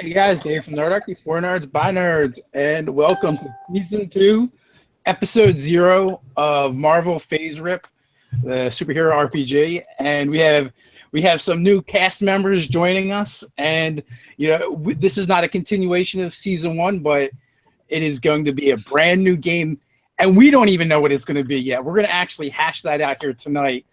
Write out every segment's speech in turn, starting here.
Hey guys, Dave from Nerdarchy, for nerds by nerds, and welcome to season 2, episode 0 of Marvel Phase Rip, the superhero RPG. And we have some new cast members joining us, and this is not a continuation of season 1, but it is going to be a brand new game, and we don't even know what it's going to be yet. We're going to actually hash that out here tonight.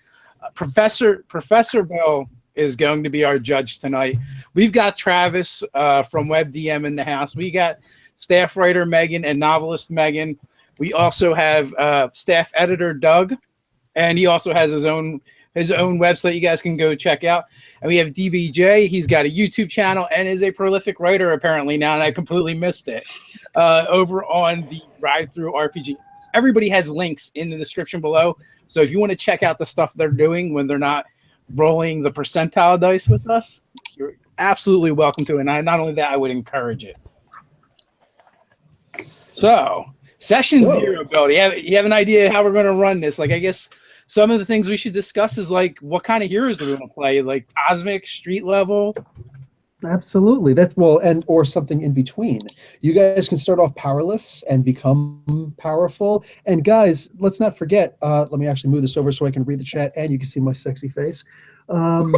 Professor Bell is going to be our judge tonight. We've got Travis from WebDM in the house. We got staff writer Megan and novelist Megan. We also have staff editor Doug, and he also has his own website you guys can go check out. And we have DBJ. He's got a YouTube channel and is a prolific writer apparently now, and I completely missed it, over on the Drive Through RPG. Everybody has links in the description below, so if you want to check out the stuff they're doing when they're not rolling the percentile dice with us, you're absolutely welcome to it. And not only that, I would encourage it. So, session 0, Bill. You have an idea how we're going to run this? Like, I guess some of the things we should discuss is like, what kind of heroes do we want to play? Like cosmic, street level? Absolutely. Or something in between. You guys can start off powerless and become powerful. And guys, let's not forget, let me actually move this over so I can read the chat and you can see my sexy face. On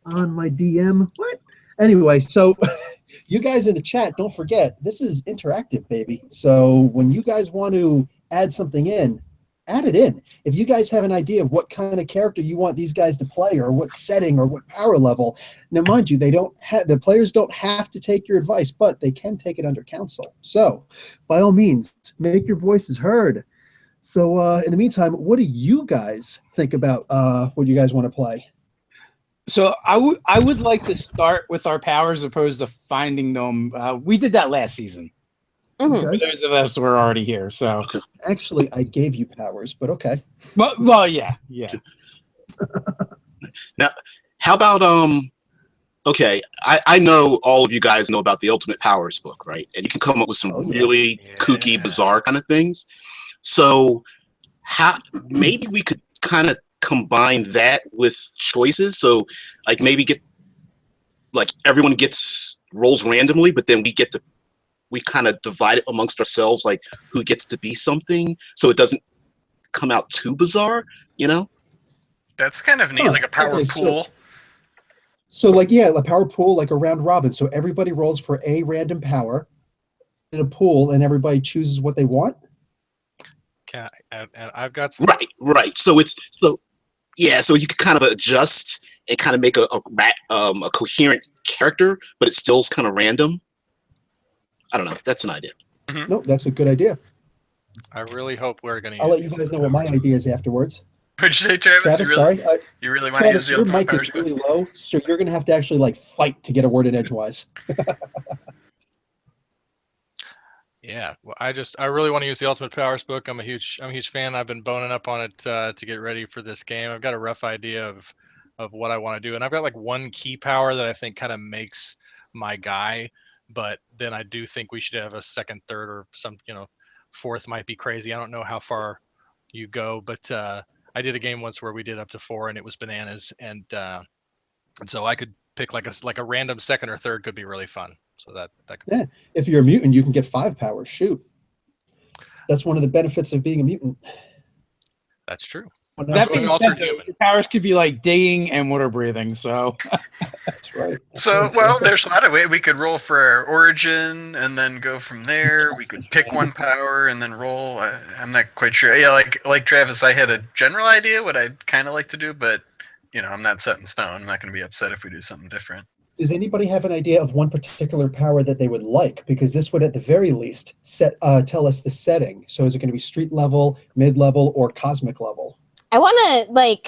my DM. What? Anyway, so you guys in the chat, don't forget, this is interactive, baby. So when you guys want to add something in, add it in. If you guys have an idea of what kind of character you want these guys to play, or what setting, or what power level, now mind you, the players don't have to take your advice, but they can take it under counsel. So by all means, make your voices heard. So in the meantime, what do you guys think about what you guys want to play? So I would like to start with our powers opposed to finding them. We did that last season. Okay. For those of us who are already here, so actually, I gave you powers, but okay. Well, yeah. Now, how about okay, I know all of you guys know about the Ultimate Powers book, right? And you can come up with some really kooky, bizarre kind of things. So, maybe we could kind of combine that with choices. So, like maybe everyone rolls randomly, but then we kind of divide it amongst ourselves, like who gets to be something, so it doesn't come out too bizarre, That's kind of neat, like a power pool. So a power pool, like a round robin. So everybody rolls for a random power in a pool, and everybody chooses what they want. And I've got some... right. So so you can kind of adjust and kind of make a coherent character, but it still's kind of random. I don't know. That's an idea. Mm-hmm. No, that's a good idea. I really hope we're going to. I'll let you guys know what my idea is afterwards. What'd you say, Travis? You really want to use the your Ultimate mic is really low, so you're going to have to actually fight to get a word in edgewise. Yeah, well, I really want to use the Ultimate Powers book. I'm a huge fan. I've been boning up on it to get ready for this game. I've got a rough idea of what I want to do, and I've got one key power that I think kind of makes my guy. But then I do think we should have a second, third, or some, fourth might be crazy. I don't know how far you go, but I did a game once where we did up to 4, and it was bananas. And so I could pick like a random second or third could be really fun. So that could if you're a mutant, you can get 5 powers. Shoot, that's one of the benefits of being a mutant. That's true. That being said, your powers could be like digging and water breathing, so that's right. There's a lot of ways. We could roll for our origin and then go from there. We could pick one power and then roll. I'm not quite sure. Yeah, like Travis, I had a general idea what I'd kind of like to do, but I'm not set in stone. I'm not going to be upset if we do something different. Does anybody have an idea of one particular power that they would like? Because this would, at the very least, tell us the setting. So is it going to be street level, mid level, or cosmic level? I want to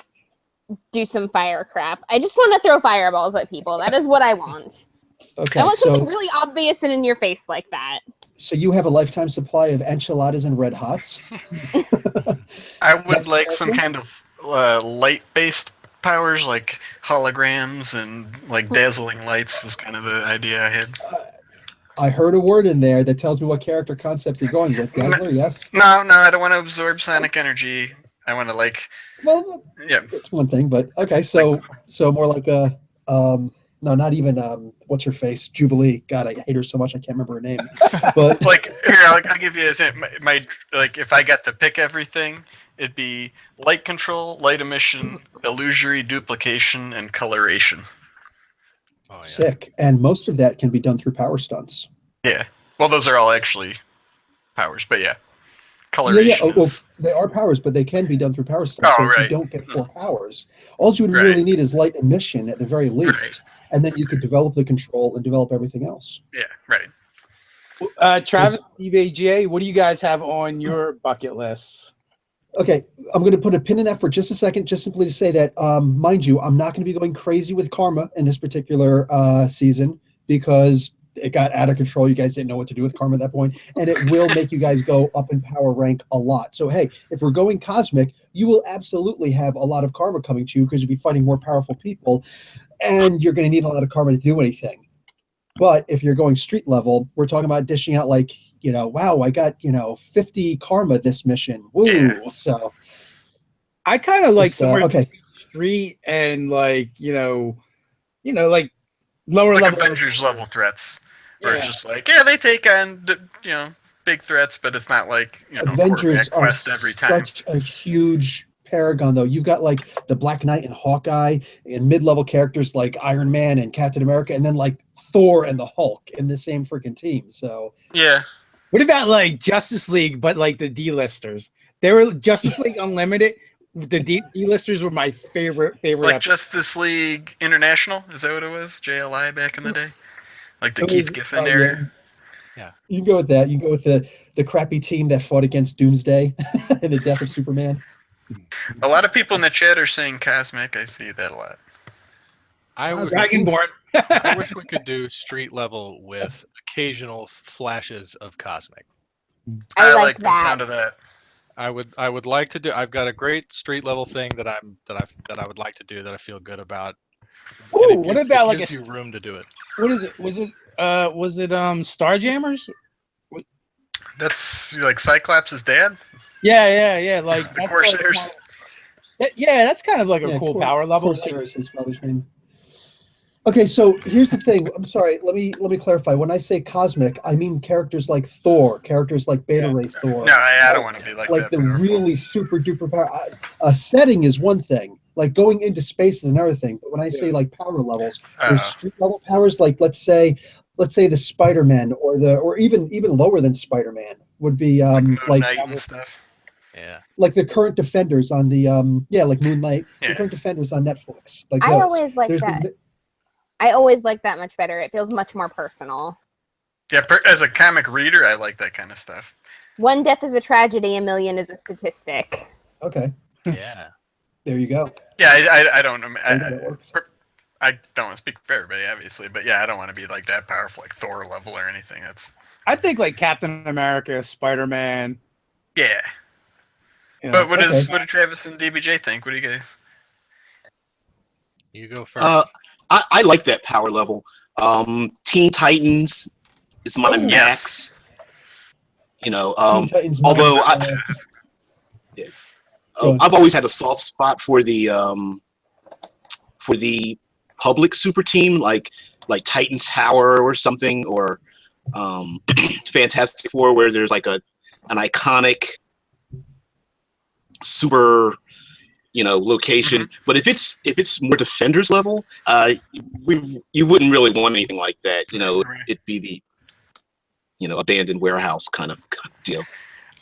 do some fire crap. I just want to throw fireballs at people. That is what I want. Okay. I want something really obvious and in your face like that. So you have a lifetime supply of enchiladas and red hots. I would like some kind of light-based powers, like holograms and dazzling lights was kind of the idea I had. I heard a word in there that tells me what character concept you're going with. Dazzler, yes? No, I don't want to absorb sonic energy. I want to Well, yeah, it's one thing, but okay. So more like a No, not even what's her face, Jubilee. God, I hate her so much I can't remember her name. But Like here, I'll give you my like if I got to pick everything, it'd be light control, light emission, illusory duplication, and coloration. Oh yeah. sick, and most of that can be done through power stunts. Yeah. Well, those are all actually powers, but yeah, Yeah, coloration Oh, well, is. they are powers, but they can be done through power stunts. Oh, So if you right. don't get 4 powers, all you would Right. really need is light emission at the very least, Right. and then you could develop the control and develop everything else. Yeah. Right. Travis, DBGA, what do you guys have on your bucket list? Okay, I'm going to put a pin in that for just a second, just simply to say that, mind you, I'm not going to be going crazy with Karma in this particular season because it got out of control. You guys didn't know what to do with Karma at that point, and it will make you guys go up in power rank a lot. So, hey, if we're going Cosmic, you will absolutely have a lot of Karma coming to you because you'll be fighting more powerful people, and you're going to need a lot of Karma to do anything. But if you're going street level, we're talking about dishing out like, wow, I got, 50 Karma this mission. Woo. Yeah. So I kind of like Just, somewhere okay. street and like like lower Like level. Avengers level threats, where it's Yeah. just like, yeah, they take on big threats, but it's not like Avengers quarterback are quest every time. such a huge paragon, though. You've got like the Black Knight and Hawkeye and mid-level characters like Iron Man and Captain America, and then like Thor and the Hulk in the same freaking team. So Yeah. What about like Justice League, but like the D-listers? They were Justice League Unlimited. The D-listers were my favorite Like episode. Justice League International, is that what it was? JLI back in the day, like the It Keith was- Giffen oh, era. yeah. You can go with that. You can go with the crappy team that fought against Doomsday and the death of Superman. A lot of people in the chat are saying Cosmic. I see that a lot. I would, Dragonborn. I wish we could do street level with occasional flashes of cosmic. I like the that. sound of that. I would like to do. I've got a great street level thing that I would like to do that I feel good about. And Ooh, what about like gives you room to do it? what is it? Was it Starjammers? That's like Cyclops' dad. Yeah. Like The that's Corsairs. yeah, that's kind of like a Yeah, cool power level. Corsair is his father's name. Okay, so here's the thing. I'm sorry. Let me clarify. When I say cosmic, I mean characters like Thor, characters like Beta Ray Thor. No, I don't want to be like Like that. the powerful. really super duper power. A setting is one thing. Like going into space is another thing. But when I say like power levels, there's street level powers. Like let's say the Spider-Man or even lower than Spider-Man would be Moon Knight and stuff. Yeah. like the current Defenders on the like Moon Knight, Yeah. the current Defenders on Netflix. Like I those. always like There's that. the- I always like that much better. It feels much more personal. Yeah, as a comic reader, I like that kind of stuff. One death is a tragedy, a million is a statistic. Okay, Yeah. there you go. Yeah, I don't know. Maybe that works. I don't want to speak for everybody, obviously, but yeah, I don't want to be like that powerful, like Thor level or anything. That's I think like Captain America, Spider-Man. yeah. But what did Travis and DBJ think? What do you guys? You go first. I like that power level. Teen Titans is my max. Teen Titans although Max, I've always had a soft spot for the public super team, like Titans Tower or something, or Fantastic Four, where there's like an iconic super location. But if it's more Defenders level, you wouldn't really want anything like that. It'd be the abandoned warehouse kind of deal.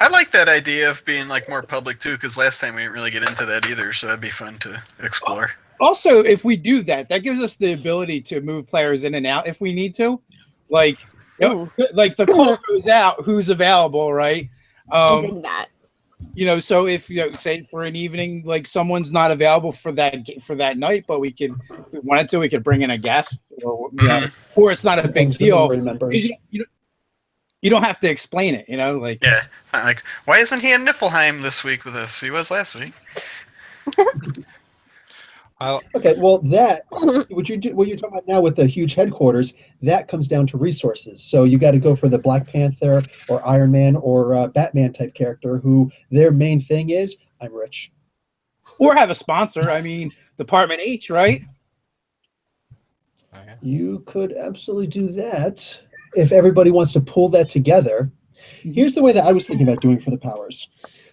I like that idea of being like more public too, because last time we didn't really get into that either, so that'd be fun to explore. Also, if we do that, that gives us the ability to move players in and out if we need to. Like, like the call goes out, who's available, right? I dig that. So if say for an evening, like someone's not available for that night, but if we wanted to, we could bring in a guest, or it's not a big deal. 'Cause you don't have to explain it, like Yeah, it's not like why isn't he in Niflheim this week with us? He was last week. Okay, well, what you're talking about now with the huge headquarters, that comes down to resources. So you got to go for the Black Panther or Iron Man or Batman type character, who their main thing is, I'm rich. Or have a sponsor. I mean, Department H, right? Okay. You could absolutely do that if everybody wants to pull that together. Here's the way that I was thinking about doing for the powers.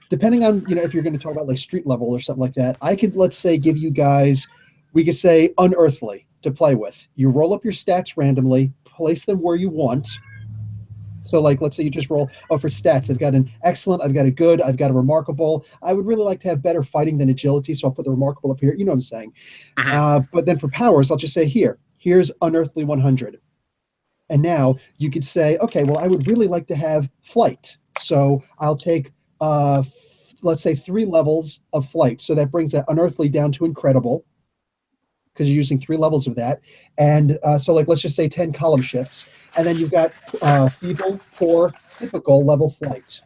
Depending on, if you're going to talk about like street level or something like that, I could, let's say, give you guys, we could say unearthly to play with. You roll up your stats randomly, place them where you want. So like, let's say you just roll, for stats, I've got an excellent, I've got a good, I've got a remarkable. I would really like to have better fighting than agility, so I'll put the remarkable up here. You know what I'm saying? But then for powers, I'll just say here's unearthly 100. And now you could say, okay, well, I would really like to have flight. So I'll take, let's say, 3 levels of flight. So that brings that unearthly down to incredible, because you're using 3 levels of that. And so like, let's just say 10 column shifts. And then you've got feeble, poor, typical level flight.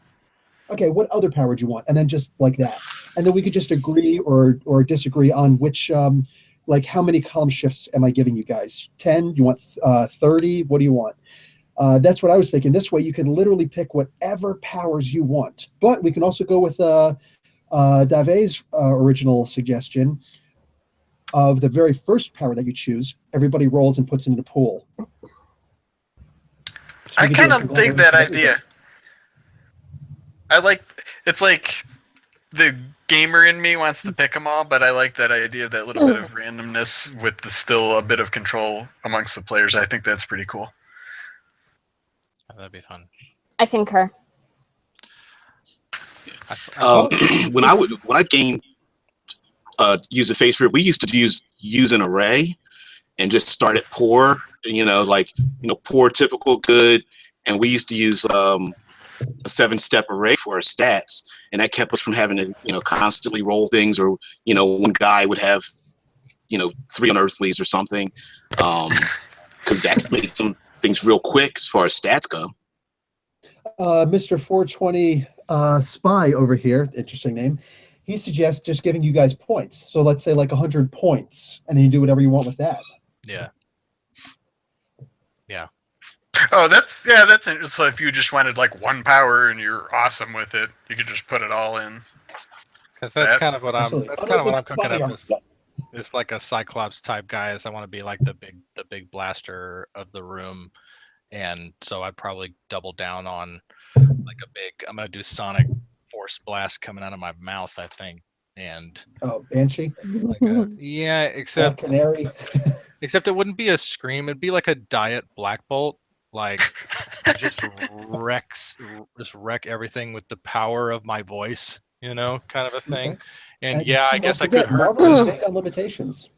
Okay, what other power would you want? And then just like that. And then we could just agree or disagree on which, like how many column shifts am I giving you guys? 10? You want 30? What do you want? That's what I was thinking. This way you can literally pick whatever powers you want. But we can also go with Dave's original suggestion of the very first power that you choose. Everybody rolls and puts it in the pool. So I kind of dig that idea. It's like the gamer in me wants to pick them all, but I like that idea of that little bit of randomness with still a bit of control amongst the players. I think that's pretty cool. Oh, that'd be fun. I concur. When I gamed use a face rip, we used to use an array and just start at poor, poor, typical, good, and we used to use a 7-step array for our stats, and that kept us from having to constantly roll things, or one guy would have 3 unearthlies or something, because that made some things real quick as far as stats go. Mr. 420 Spy over here, interesting name, he suggests just giving you guys points. So let's say like 100 points, and then you do whatever you want with that. Yeah. Oh, that's interesting. So if you just wanted like 1 power and you're awesome with it, you could just put it all in. Because that's kind of what I'm cooking Fire. up. Is like a Cyclops type guy. Is I want to be like the big blaster of the room, and so I'd probably double down on like I'm gonna do sonic force blast coming out of my mouth, I think. And Banshee. Yeah, except Canary. Except it wouldn't be a scream. It'd be like a diet black bolt, like just wreck everything with the power of my voice, kind of a thing. Okay. And yeah, I guess I could hurt. Marvel is big on limitations.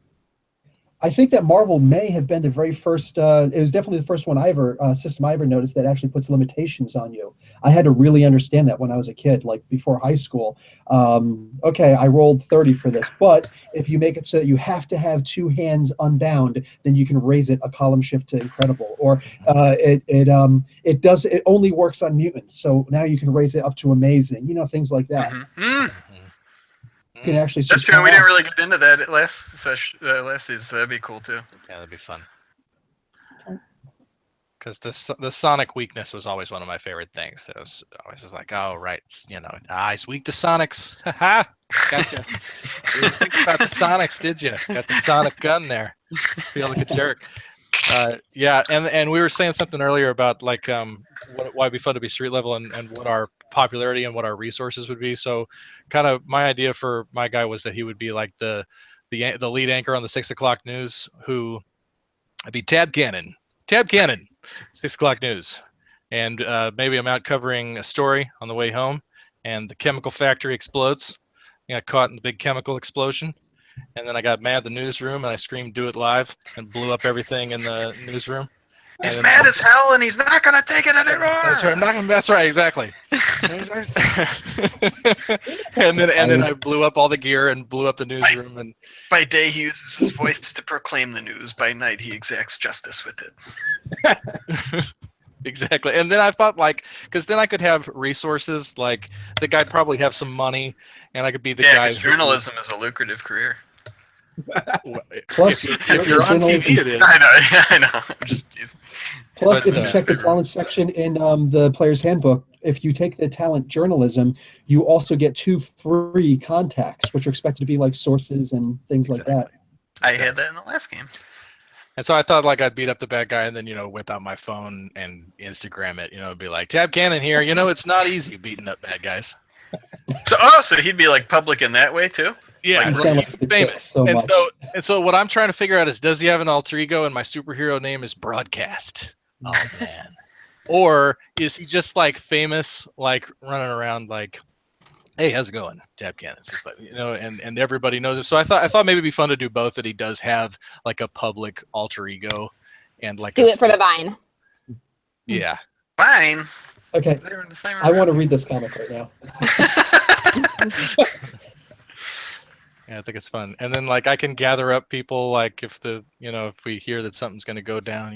I think that Marvel may have been the very first. It was definitely the first system I ever noticed that actually puts limitations on you. I had to really understand that when I was a kid, like before high school. Okay, I rolled 30 for this, but if you make it so that you have to have 2 hands unbound, then you can raise it a column shift to incredible. Or it only works on mutants, so now you can raise it up to amazing. Things like that. You can actually. That's true. We didn't really get into that last session. Last season, that'd be cool too. Yeah, that'd be fun. Because the sonic weakness was always one of my favorite things. It was always just like, oh right, he's weak to sonics. Haha, gotcha. You didn't think about the sonics, did you? Got the sonic gun there. Feel like a jerk. Yeah, and we were saying something earlier about like why it'd be fun to be street level and what our popularity and what our resources would be. So kind of my idea for my guy was that he would be like the lead anchor on the 6 o'clock news, who would be Tab Cannon, 6 o'clock news. And maybe I'm out covering a story on the way home and the chemical factory explodes. I got caught in the big chemical explosion. And then I got mad at the newsroom and I screamed, "Do it live," and blew up everything in the newsroom. He's mad as hell and he's not going to take it anymore. That's right. That's right. Exactly. and then I blew up all the gear and blew up the newsroom. And by day he uses his voice to proclaim the news. By night he exacts justice with it. Exactly. And then I thought, because then I could have resources. Like the guy'd probably have some money, and I could be the guy. Yeah, journalism is a lucrative career. Plus, if you're on TV, it is. I know. I'm just teasing. Plus, if you check the talent section in the player's handbook, if you take the talent journalism, you also get 2 free contacts, which are expected to be like sources and things like that. I had that in the last game. And so I thought like I'd beat up the bad guy and then, whip out my phone and Instagram it, be like, Tab Cannon here. It's not easy beating up bad guys. So he'd be like public in that way too? Yeah, You right. sound like He's a dick famous. so and much. so what I'm trying to figure out is, does he have an alter ego and my superhero name is Broadcast? Oh man. Or is he just like famous, like running around like, hey, how's it going? Tab Cannon. It's like, and everybody knows it. So I thought maybe it'd be fun to do both, that he does have like a public alter ego and like Do it for the Vine. Yeah. Fine. Okay, They're in the same I want to room. read this comic right now. Yeah, I think it's fun. And then like I can gather up people, like if if we hear that something's gonna go down,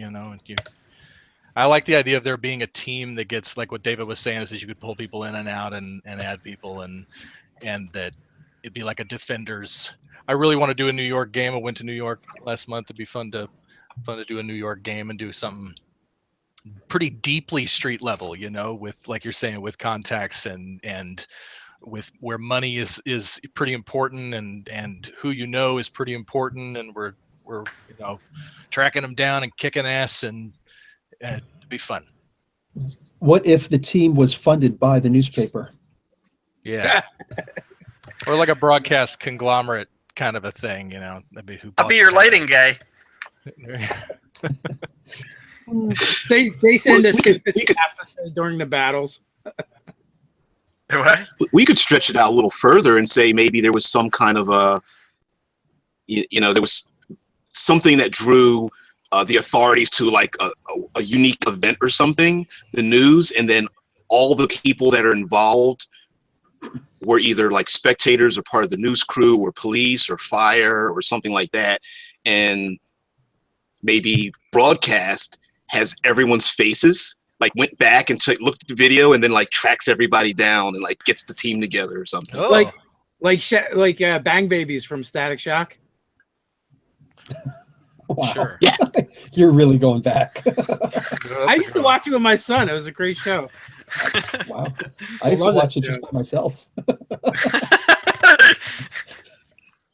I like the idea of there being a team that gets, like what David was saying, is that you could pull people in and out and add people and that it'd be like a Defenders. I really want to do a New York game. I went to New York last month. It'd be fun to do a New York game and do something pretty deeply street level, with, like you're saying, with contacts and with where money is pretty important and who is pretty important, and we're tracking them down and kicking ass, and it'd be fun. What if the team was funded by the newspaper? Yeah. Or like a broadcast conglomerate kind of a thing, that'd be who I'll bought be the your paper. lighting guy. They send Well, us we could- snippets we could- have to say during the battles. What? We could stretch it out a little further and say maybe there was some kind of there was something that drew the authorities to like a unique event or something, the news, and then all the people that are involved were either like spectators or part of the news crew or police or fire or something like that. And maybe Broadcast has everyone's faces, like went back and looked at the video and then like tracks everybody down and like gets the team together or something. Oh, Like Bang Babies from Static Shock. Wow. sure. Yeah. You're really going back. I used to watch it with my son. It was a great show. Wow. I used to love that watch it just show. by myself.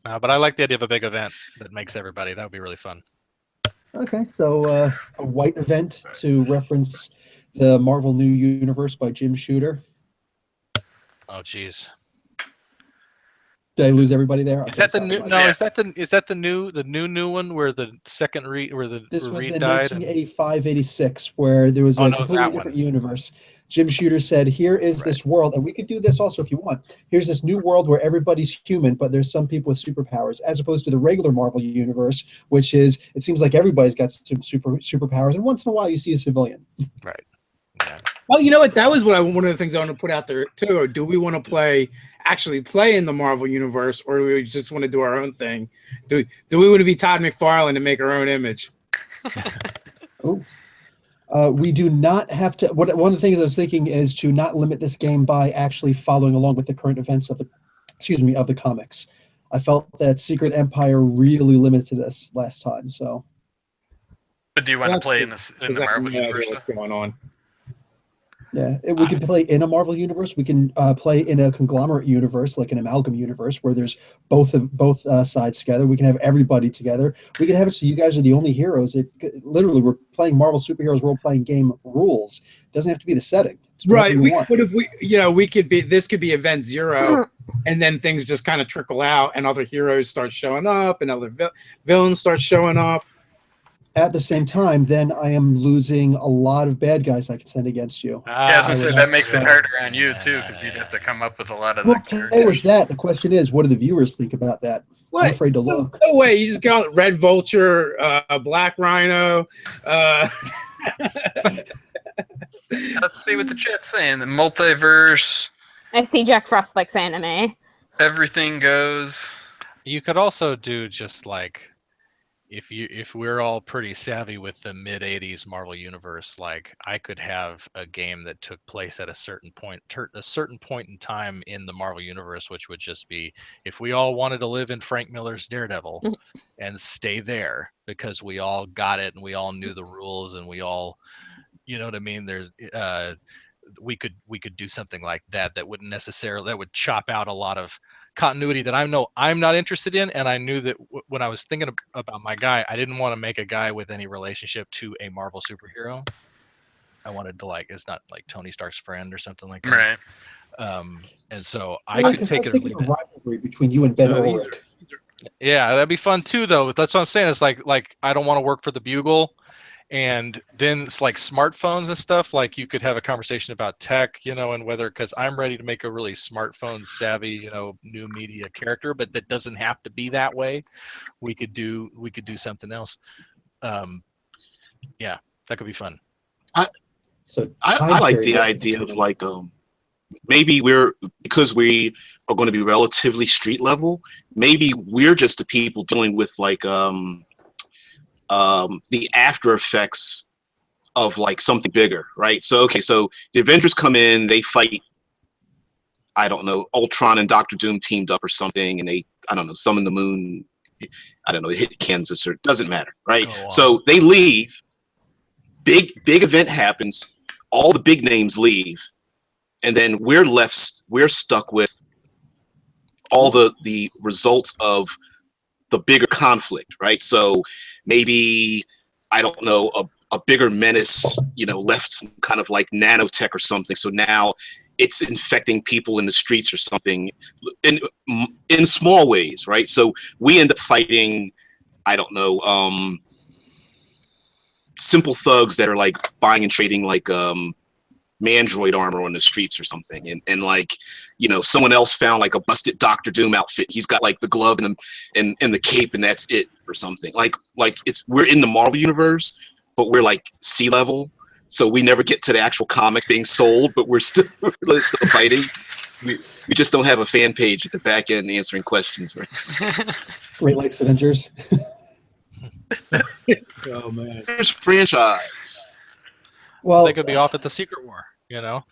But I like the idea of a big event that makes everybody. That would be really fun. Okay, so a white event to reference the Marvel New Universe by Jim Shooter. Oh, geez. Did I lose everybody there? Is Okay, that the sorry new? about No, that. is that the new one where the second Reed, where the This where was Reed in died? And, 1985-86, where there was Oh, a no, completely that different one. universe. Jim Shooter said, here is this world, and we could do this also if you want. Here's this new world where everybody's human, but there's some people with superpowers, as opposed to the regular Marvel universe, which is, it seems like everybody's got some superpowers, and once in a while you see a civilian. right. Yeah. Well, you know what? That was one of the things I want to put out there too. Or do we want to actually play in the Marvel universe, or do we just want to do our own thing? Do we want to be Todd McFarlane and make our own image? Oh. We do not have to. One of the things I was thinking is to not limit this game by actually following along with the current events of the comics. I felt that Secret Empire really limited us last time. So But do you want to That's play good, in the Because I have Marvel no idea universe? what's going on. yeah, we can play in a Marvel universe. We can play in a conglomerate universe, like an amalgam universe, where there's both sides together. We can have everybody together. We can have it so you guys are the only heroes. Literally, we're playing Marvel superheroes role-playing game rules. It doesn't have to be the setting. It's whatever Right. you want. What if we could be, this could be event 0, and then things just kind of trickle out, and other heroes start showing up, and other villains start showing up. At the same time, then I am losing a lot of bad guys I can send against you. Yeah, I was I gonna say would that have makes to- it harder on you too, because you'd have to come up with a lot of Well, the there was that. The question is, what do the viewers think about that? I'm What? afraid to look. No way. You just got Red Vulture, Black Rhino. Let's see what the chat's saying. The multiverse, I see Jack Frost likes anime. everything goes. You could also do just like, if we're all pretty savvy with the mid 80s Marvel universe, like I could have a game that took place at a certain point in time in the Marvel universe, which would just be if we all wanted to live in Frank Miller's Daredevil and stay there because we all got it and we all knew the rules and we all, you know what I mean? There's we could do something like that that wouldn't necessarily, that would chop out a lot of continuity that I know I'm not interested in, and I knew that when I was thinking about my guy, I didn't want to make a guy with any relationship to a Marvel superhero. I wanted to it's not like Tony Stark's friend or something like that. Right. And so I could take it or leave a it. rivalry between you and Ben So Ulrich. Yeah, that'd be fun too, though. That's what I'm saying. It's like I don't want to work for the Bugle, and then it's like smartphones and stuff. Like you could have a conversation about tech, and whether because I'm ready to make a really smartphone savvy, new media character, but that doesn't have to be that way. We could do something else. Yeah, that could be fun. I like the idea of maybe because we are going to be relatively street level, maybe we're just the people dealing with the after effects of something bigger, right? So so the Avengers come in, they fight, I don't know, Ultron and Doctor Doom teamed up or something, and they, I don't know, summon the moon, I don't know, they hit Kansas, or it doesn't matter, right? So they leave, big event happens, all the big names leave, and then we're stuck with all the results of the bigger conflict, right? So maybe, I don't know, a bigger menace, left some kind of nanotech or something. So now it's infecting people in the streets or something in small ways, right? So we end up fighting, I don't know, simple thugs that are buying and trading Mandroid armor on the streets or something, and someone else found a busted Doctor Doom outfit. He's got the glove and the cape, and that's it, or something. We're in the Marvel universe, but we're sea level, so we never get to the actual comic being sold, but we're still fighting. We just don't have a fan page at the back end answering questions, right? Great Lakes Avengers. Oh man, There's franchise. Well, They could be off at the Secret War.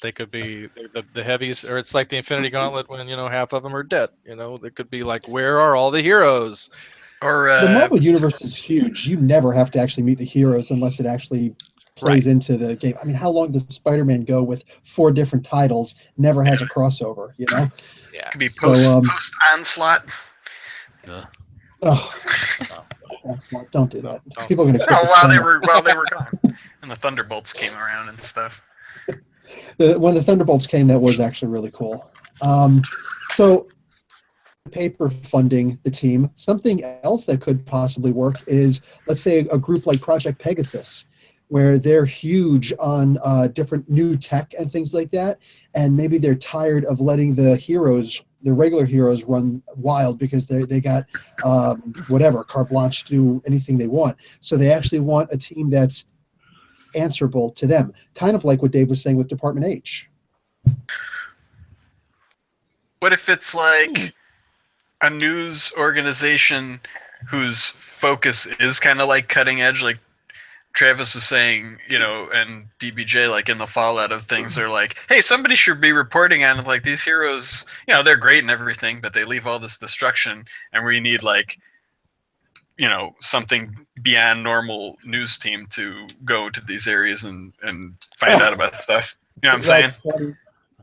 They could be the heavies, or it's like the Infinity Gauntlet when half of them are dead. They could be where are all the heroes? Or the Marvel universe is huge. You never have to actually meet the heroes unless it actually plays into the game. I mean, how long does Spider-Man go with 4 different titles? Never has a crossover. Yeah, could be post Onslaught. Oh, don't do that. People are going to. Oh, while they were gone, and the Thunderbolts came around and stuff. When the Thunderbolts came, that was actually really cool. So, paper funding the team. Something else that could possibly work is, let's say, a group like Project Pegasus, where they're huge on different new tech and things like that, and maybe they're tired of letting the regular heroes run wild because they got carte blanche to do anything they want. So they actually want a team that's answerable to them, kind of like what Dave was saying with Department H. What if it's a news organization whose focus is kind of cutting edge, like Travis was saying, and DBJ, in the fallout of things, they're hey, somebody should be reporting on these heroes, they're great and everything, but they leave all this destruction, and we need something beyond normal news team to go to these areas and find out about stuff. You know what I'm saying? Funny.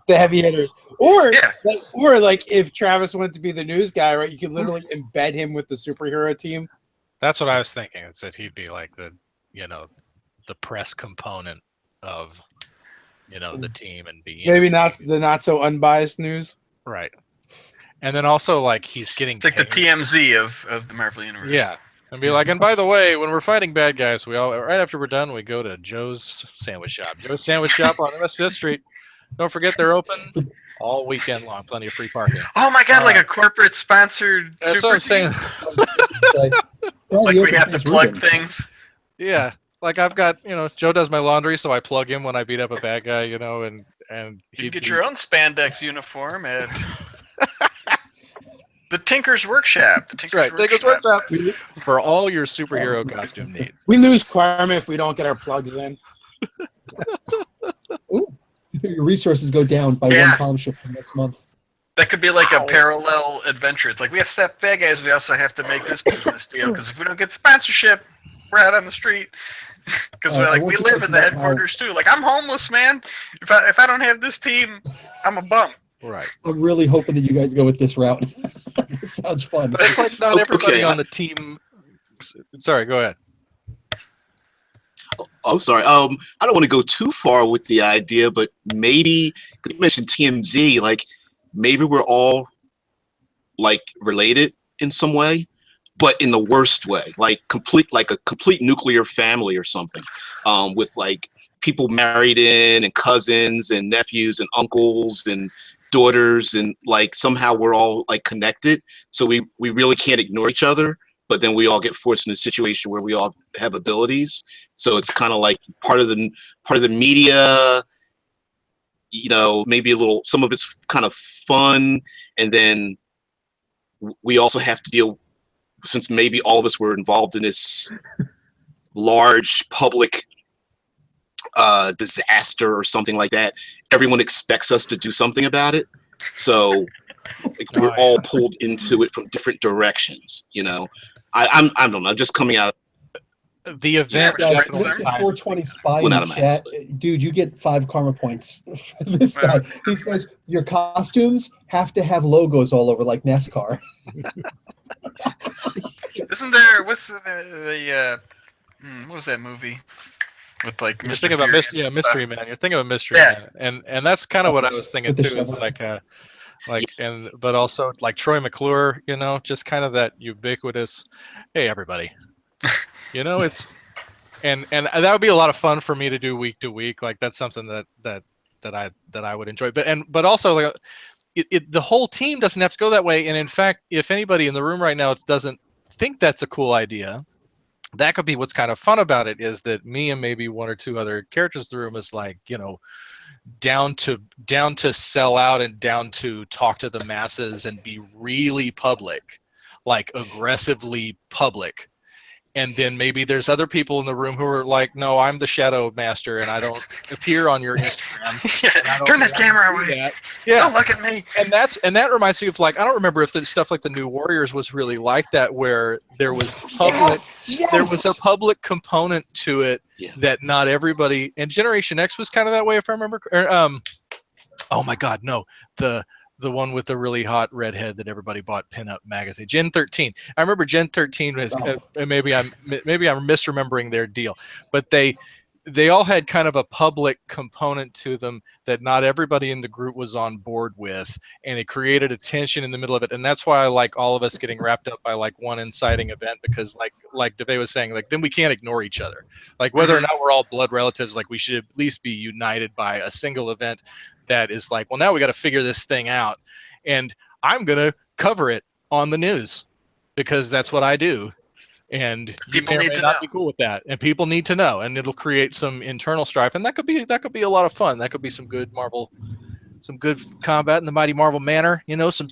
The heavy hitters, or Yeah. or if Travis wanted to be the news guy, right? You could literally embed him with the superhero team. That's what I was thinking. It's that he'd be the press component of the team, and be Maybe not the not so unbiased news. right. And then also he's getting It's the TMZ of the Marvel universe. Yeah. And be and by the way, when we're fighting bad guys, we all right after we're done, we go to Joe's Sandwich Shop. Joe's Sandwich Shop on West 5th Street. Don't forget they're open all weekend long. Plenty of free parking. Oh my God! A corporate sponsored. That's what I'm saying. We have to plug things. Yeah, I've got Joe does my laundry, so I plug him when I beat up a bad guy, and you can get your own spandex uniform at the Tinker's Workshop. Tinker's Workshop for all your superhero costume needs. We lose karma if we don't get our plugs in. Ooh. Your resources go down by one column shift for next month. That could be a parallel adventure. It's we have to stop bad guys. We also have to make this business deal, because if we don't get sponsorship, we're out on the street. Because we live in the headquarters too. I'm homeless, man. If I don't have this team, I'm a bum. Right. I'm really hoping that you guys go with this route. This sounds fun. But it's like not everybody Okay, on the team. Sorry, go ahead. Oh, sorry. I don't want to go too far with the idea, but maybe you mentioned TMZ. Like, maybe we're all like related in some way, but in the worst way. Like a complete nuclear family or something. With like people married in and cousins and nephews and uncles and daughters, and like somehow we're all like connected. So we really can't ignore each other. But then we all get forced in a situation where we all have abilities. So it's kind of like part of the media, you know, maybe a little, some of it's kind of fun. And then we also have to deal, since maybe all of us were involved in this large public disaster or something like that, everyone expects us to do something about it. So like, we're all pulled into it from different directions, you know. I don't know, just coming out. The event Yeah, definitely Mr. ties 420 Spy Went in out of my chat, hands, dude, you get 5 karma points for this guy. He says your costumes have to have logos all over like NASCAR. Isn't there? What's what was that movie with like You're Mr. thinking about Fury? Mystery Man. You're thinking of Mystery Yeah. Man, and that's kind of what I was thinking With the too. It's shovel. and but also like Troy McClure, you know, just kind of that ubiquitous. Hey, everybody, you know, it's and that would be a lot of fun for me to do week to week. Like that's something that I would enjoy. But also like the whole team doesn't have to go that way. And in fact, if anybody in the room right now doesn't think that's a cool idea, that could be what's kind of fun about it, is that me and maybe one or two other characters in the room is like, you know, down to sell out and down to talk to the masses and be really public, like aggressively public. And then maybe there's other people in the room who are like, no, I'm the shadow master and I don't appear on your Instagram. And I don't Turn that want camera to do away. that. Yeah. Don't look at me. And that reminds me of like, I don't remember if the stuff like the New Warriors was really like that, where there was public there was a public component to it. Yeah. That not everybody, and Generation X was kind of that way, if I remember. Oh my God, no, the one with the really hot redhead that everybody bought pinup magazine, Gen 13. I remember Gen 13 was maybe I'm misremembering their deal, but they all had kind of a public component to them that not everybody in the group was on board with, and it created a tension in the middle of it. And that's why I like all of us getting wrapped up by like one inciting event, because like DeVay was saying, like then we can't ignore each other. Like whether or not we're all blood relatives, like we should at least be united by a single event that is like, well, now we got to figure this thing out, and I'm gonna cover it on the news because that's what I do. And People you may or need may to not know. be cool with that, and people need to know, and it'll create some internal strife, and that could be a lot of fun. That could be some good combat in the mighty Marvel manner. You know, some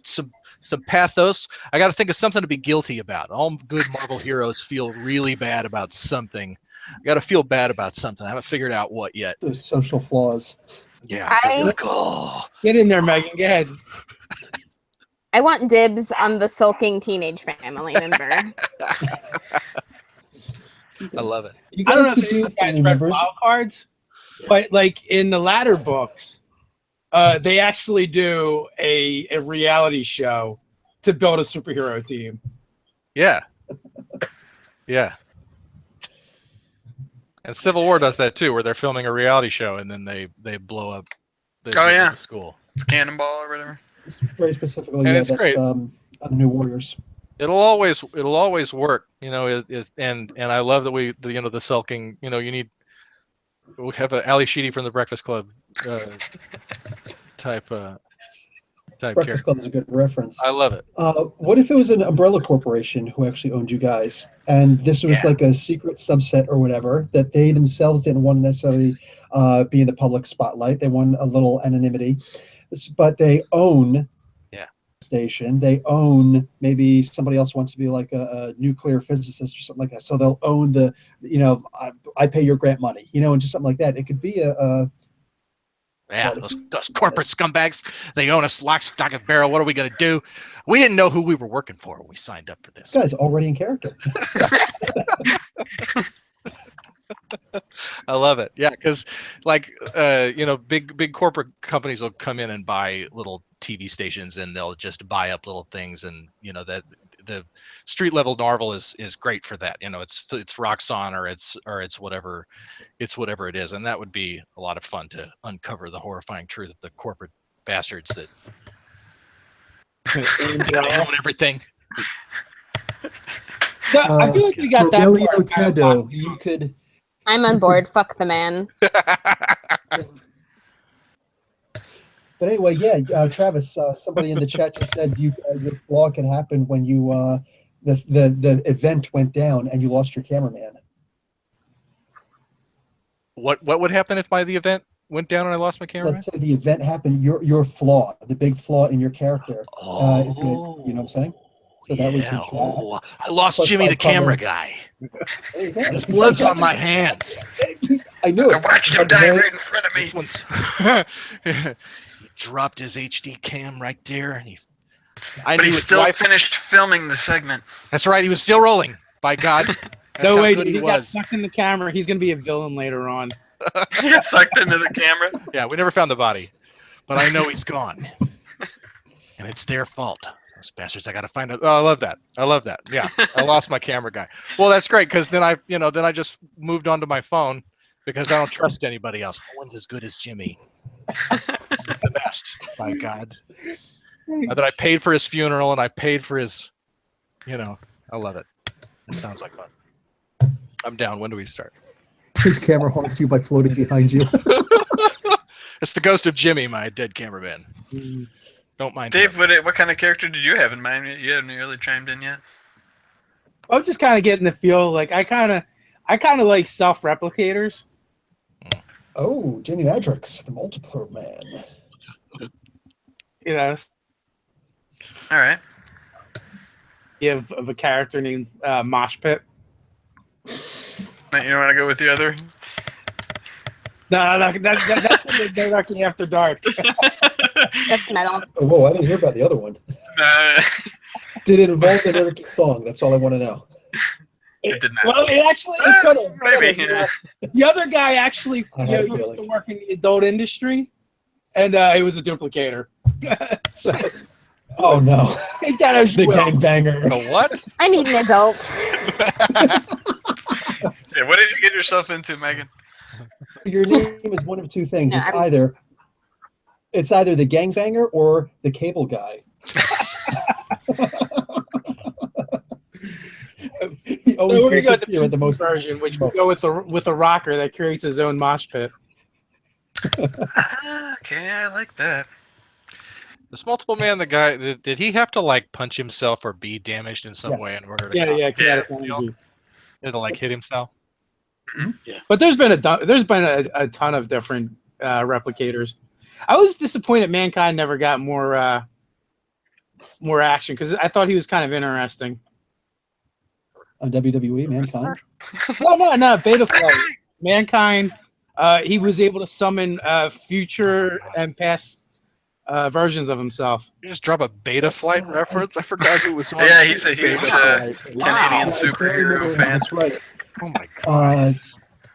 pathos. I got to think of something to be guilty about. All good Marvel heroes feel really bad about something. I got to feel bad about something. I haven't figured out what yet. Those social flaws. Yeah. Get in there, Megan. Go ahead. I want dibs on the sulking teenage family member. I love it. You I don't know guys if could do you guys family read members. Wild Cards, but like in the latter books, they actually do a reality show to build a superhero team. Yeah. Yeah. And Civil War does that too, where they're filming a reality show and then they blow up the school. It's Cannonball or whatever. It's very specifically, And yeah, it's that's great. On the New Warriors. It'll always work, you know. And I love that the sulking. You know, we'll have a Ali Sheedy from the Breakfast Club type Breakfast character. Club is a good reference. I love it. What if it was an umbrella corporation who actually owned you guys, and this was like a secret subset or whatever, that they themselves didn't want to necessarily be in the public spotlight. They want a little anonymity, but they own station. They own, maybe somebody else wants to be like a nuclear physicist or something like that. So they'll own the, you know, I pay your grant money, you know, and just something like that. It could be those corporate scumbags, they own us lock, stock, and barrel. What are we going to do? We didn't know who we were working for when we signed up for this. This guy's already in character. I love it. Yeah, because like big corporate companies will come in and buy little TV stations, and they'll just buy up little things, and that the street level Marvel is great for that. It's Roxxon or it's whatever it is, and that would be a lot of fun to uncover the horrifying truth of the corporate bastards that own everything. No, I feel like we got that Aurelio part. Tedo, you could. I'm on board. Fuck the man. But anyway, yeah, Travis. Somebody in the chat just said your flaw can happen when you the event went down and you lost your cameraman. What would happen if the event went down and I lost my camera? Let's say the event happened. Your flaw, the big flaw in your character. Is that, you know what I'm saying? So that was yeah. his trap. I lost Plus Jimmy the 5 cover. camera guy. There you go. His blood's on my hands. I knew I it. watched him die right in front of me. This one's he dropped his HD cam right there, and But he still finished filming the segment. That's right. He was still rolling. By God. That's No how way, good dude, he he got was. stuck in the camera. He's gonna be a villain later on. He got sucked into the camera. Yeah, we never found the body, but I know he's gone, and it's their fault. Those bastards! I gotta find out. Oh, I love that. Yeah, I lost my camera guy. Well, that's great because then I just moved on to my phone because I don't trust anybody else. No one's as good as Jimmy. He's the best. By God. That I paid for his funeral and I paid for his. I love it. It sounds like fun. I'm down. When do we start? His camera haunts you by floating behind you. It's the ghost of Jimmy, my dead cameraman. Don't mind Dave, him. what kind of character did you have in mind? You haven't really chimed in yet. I'm just kind of getting the feel. Like I kind of like self-replicators. Oh, Jimmy Madrix, the multiplayer man. All right. You have of a character named Mosh Pit. You don't want to go with the other? No, that's the Nerdarchy After Dark. That's metal. Oh, whoa, I didn't hear about the other one. Did it involve the Nerdarchy thong? That's all I want to know. It did not. Well, it could have. Maybe. Yeah. The other guy actually, I had a used feeling. to work in the adult industry, and he was a duplicator. So, Oh no, take that as the you will. gangbanger. The what? I need an adult. Yeah, what did you get yourself into, Megan? Your name is one of two things. No, It's either the gangbanger or the cable guy. He always So we're seems gonna to go appear at the most version, which we go with a rocker that creates his own mosh pit. Okay, I like that. This multiple man, the guy, did he have to like punch himself or be damaged in some Yes. way in order to Kinetic Yeah. energy. to like hit himself? But there's been a ton of different replicators. I was disappointed Mankind never got more action because I thought he was kind of interesting. on WWE, Mankind. No, Beta Flight. Mankind. He was able to summon future and past versions of himself. You just drop a Beta Flight reference? I forgot who was on. Yeah, he's a huge Beta Flight. Canadian superhero fan. That's right. Oh my God.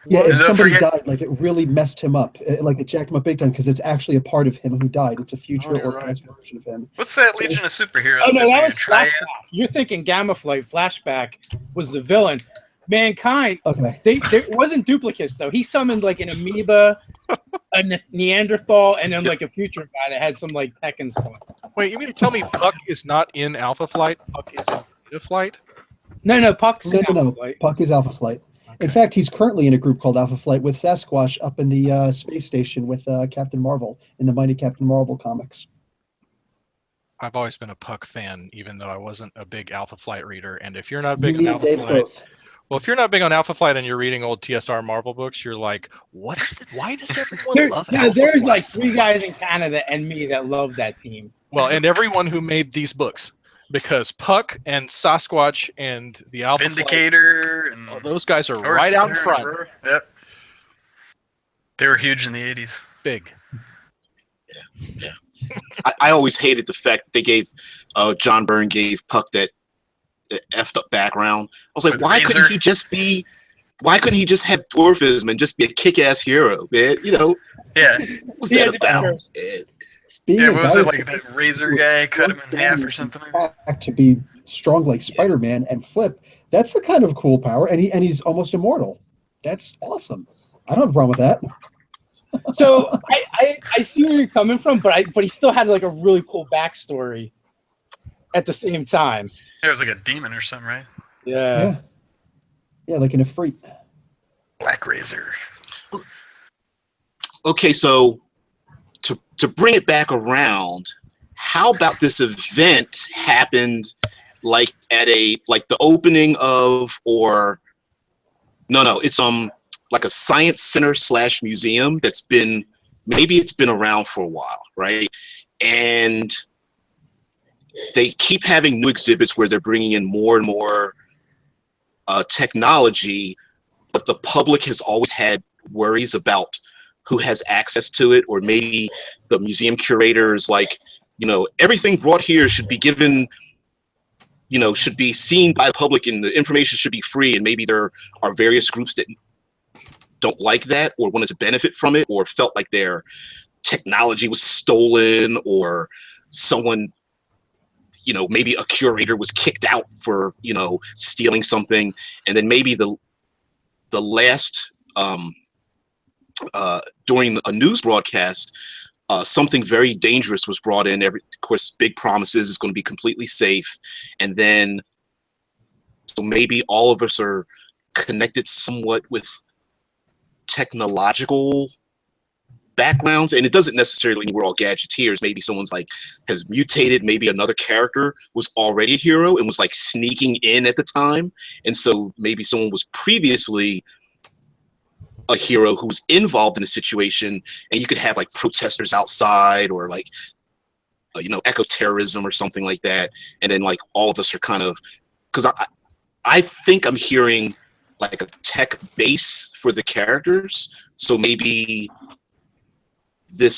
Yeah, And if don't somebody forget- died, like it really messed him up. Like it jacked him up big time because it's actually a part of him who died. It's a future Oh, you're or right. past version of him. What's that So- Legion of Superheroes? Oh no, that movie? was Triad? Flashback. You're thinking Gamma Flight. Flashback was the villain. Mankind. Okay. There wasn't duplicates though. He summoned like an amoeba, a Neanderthal, and then like a future guy that had some like tech and stuff. Wait, you mean to tell me Puck is not in Alpha Flight? Puck is in Beta Flight? No, Puck's in No. Alpha Flight. Puck is Alpha Flight. In fact, he's currently in a group called Alpha Flight with Sasquatch up in the space station with Captain Marvel in the Mighty Captain Marvel comics. I've always been a Puck fan, even though I wasn't a big Alpha Flight reader. And if you're not You big on need Alpha Dave Flight, both. well, if you're not big on Alpha Flight and you're reading old TSR Marvel books, you're like, what is that? Why does everyone love Alpha There's Flight? like 3 guys in Canada and me that love that team. Well, and everyone who made these books, because Puck and Sasquatch and the Alpha Vindicator and Flight, those guys are North right out in Star, front. Yep. They were huge in the 80s. Big. I always hated the fact that they gave John Byrne gave Puck that effed up background. I was like, With why Razor? couldn't he just be? Why couldn't he just have dwarfism and just be a kick-ass hero, man? You know, Yeah. what's Yeah, that the about? pictures. Man? being Yeah, a what was guy it with like? That razor guy cut him in half or something? to be strong like Spider-Man and flip. That's a kind of cool power, and he's almost immortal. That's awesome. I don't have a problem with that. So I see where you're coming from, but he still had like a really cool backstory at the same time. It was like a demon or something, right? Yeah. Yeah, like an Ifrit. Black Razor. Okay, so to bring it back around, how about this event happened like at like the opening of, or no, it's like a science center / museum that's been, maybe it's been around for a while, right? And they keep having new exhibits where they're bringing in more and more technology, but the public has always had worries about who has access to it, or maybe the museum curators, like, everything brought here should be given, should be seen by the public, and the information should be free. And maybe there are various groups that don't like that, or wanted to benefit from it, or felt like their technology was stolen, or someone, maybe a curator was kicked out for, stealing something. And then maybe the last, during a news broadcast, something very dangerous was brought in. Of course, big promises it's going to be completely safe. And then, so maybe all of us are connected somewhat with technological backgrounds, and it doesn't necessarily mean we're all gadgeteers. Maybe someone's like has mutated. Maybe another character was already a hero and was like sneaking in at the time, and so maybe someone was previously a hero who was involved in a situation, and you could have like protesters outside, or like eco terrorism or something like that. And then like all of us are kind of, because I think I'm hearing like a tech base for the characters, so maybe this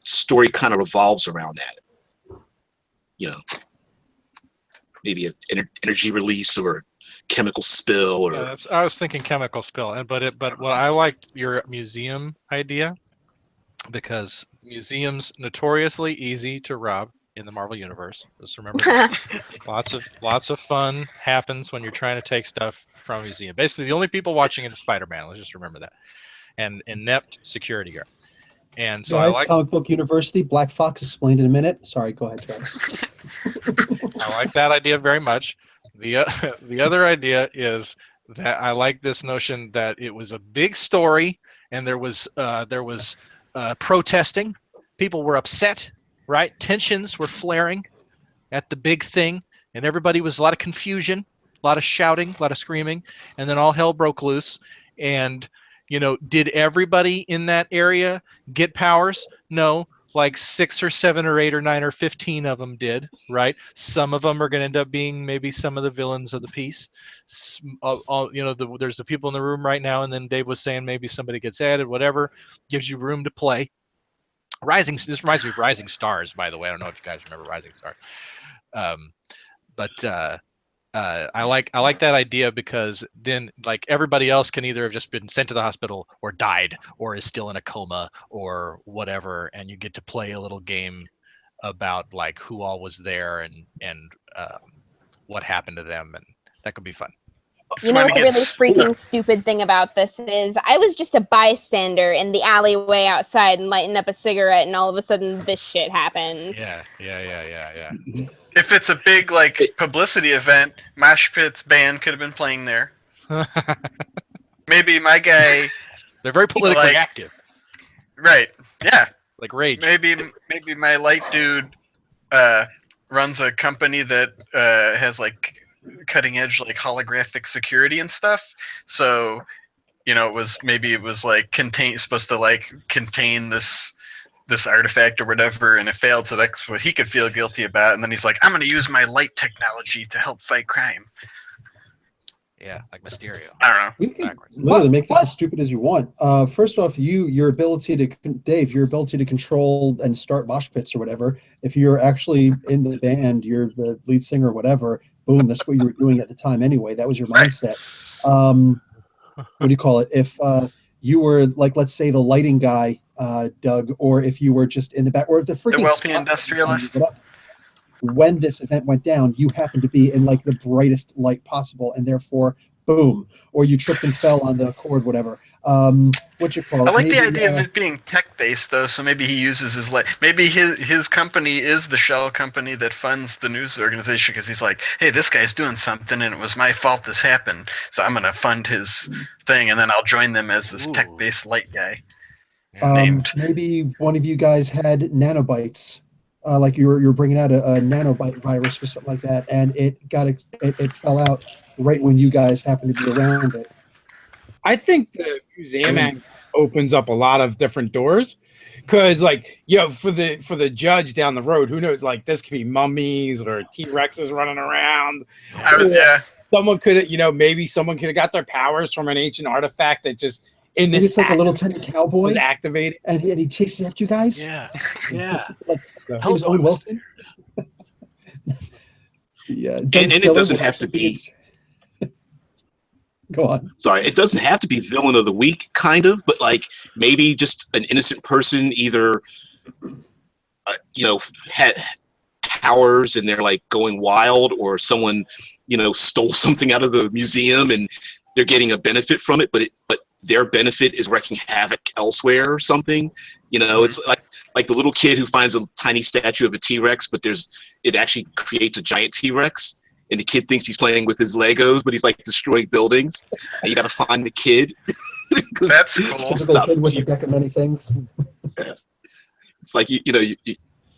story kind of revolves around that. Maybe an energy release or chemical spill, or I was thinking chemical spill, but what I liked your museum idea, because museums notoriously easy to rob in the Marvel universe. Just remember that. lots of fun happens when you're trying to take stuff from a museum. Basically, the only people watching it is Spider-Man. Let's just remember that, and inept security guard. And so Guys, I like Comic Book University, Black Fox explained in a minute. Sorry, go ahead, Travis. I like that idea very much. The other idea is that I like this notion that it was a big story, and there was protesting. People were upset, right? Tensions were flaring at the big thing, and everybody was a lot of confusion, a lot of shouting, a lot of screaming, and then all hell broke loose. And did everybody in that area get powers? No. Like 6 or 7 or 8 or 9 or 15 of them did, right? Some of them are going to end up being maybe some of the villains of the piece. There's the people in the room right now, and then Dave was saying maybe somebody gets added, whatever. Gives you room to play. This reminds me of Rising Stars, by the way. I don't know if you guys remember Rising Stars. I like that idea, because then like everybody else can either have just been sent to the hospital or died or is still in a coma or whatever, and you get to play a little game about like who all was there and what happened to them, and that could be fun. You know what the really freaking stupid thing about this is? I was just a bystander in the alleyway outside and lighting up a cigarette, and all of a sudden this shit happens. Yeah. If it's a big like publicity event, Mosh Pit's band could have been playing there. Maybe my guy. They're very politically active. Right. Yeah. Like Rage. Maybe my light dude runs a company that has like cutting edge like holographic security and stuff. So it was like supposed to like contain this artifact or whatever, and it failed, so that's what he could feel guilty about. And then he's like, I'm going to use my light technology to help fight crime. Yeah, like Mysterio. I don't know. You can literally make it as stupid as you want. First off, your ability to control and start mosh pits or whatever. If you're actually in the band, you're the lead singer or whatever. Boom, that's what you were doing at the time anyway. That was your mindset. What do you call it? If you were like, let's say, the lighting guy Doug, or if you were just in the back, or if the freaking wealthy spotlight industrialist. lit up. When this event went down, you happened to be in like the brightest light possible, and therefore, boom, or you tripped and fell on the cord, whatever. What you call it? I like the Maybe, idea of it being tech based though, so maybe he uses his maybe his company is the shell company that funds the news organization because he's like, hey, this guy's doing something and it was my fault this happened, so I'm gonna fund his thing and then I'll join them as this tech based light guy. Maybe one of you guys had nanobites. Like you're bringing out a nanobite virus or something like that, and it fell out right when you guys happened to be around it. I think the museum act opens up a lot of different doors, because like for the judge down the road, who knows? Like this could be mummies or T-Rexes running around. Someone could maybe someone could have got their powers from an ancient artifact that just in this. It's like a little tiny cowboy was activated, and he chases after you guys. Yeah. Like he was Owen Wilson. Yeah, and it doesn't have to be. Go on. Sorry, it doesn't have to be villain of the week, kind of, but like maybe just an innocent person, either had powers and they're like going wild, or someone stole something out of the museum and they're getting a benefit from it, but their benefit is wreaking havoc elsewhere or something. It's like the little kid who finds a tiny statue of a T-Rex, but it actually creates a giant T-Rex. And the kid thinks he's playing with his Legos, but he's like destroying buildings. And you got to find the kid. That's cool. Typical kid with a deck of many things. Yeah. It's like you don't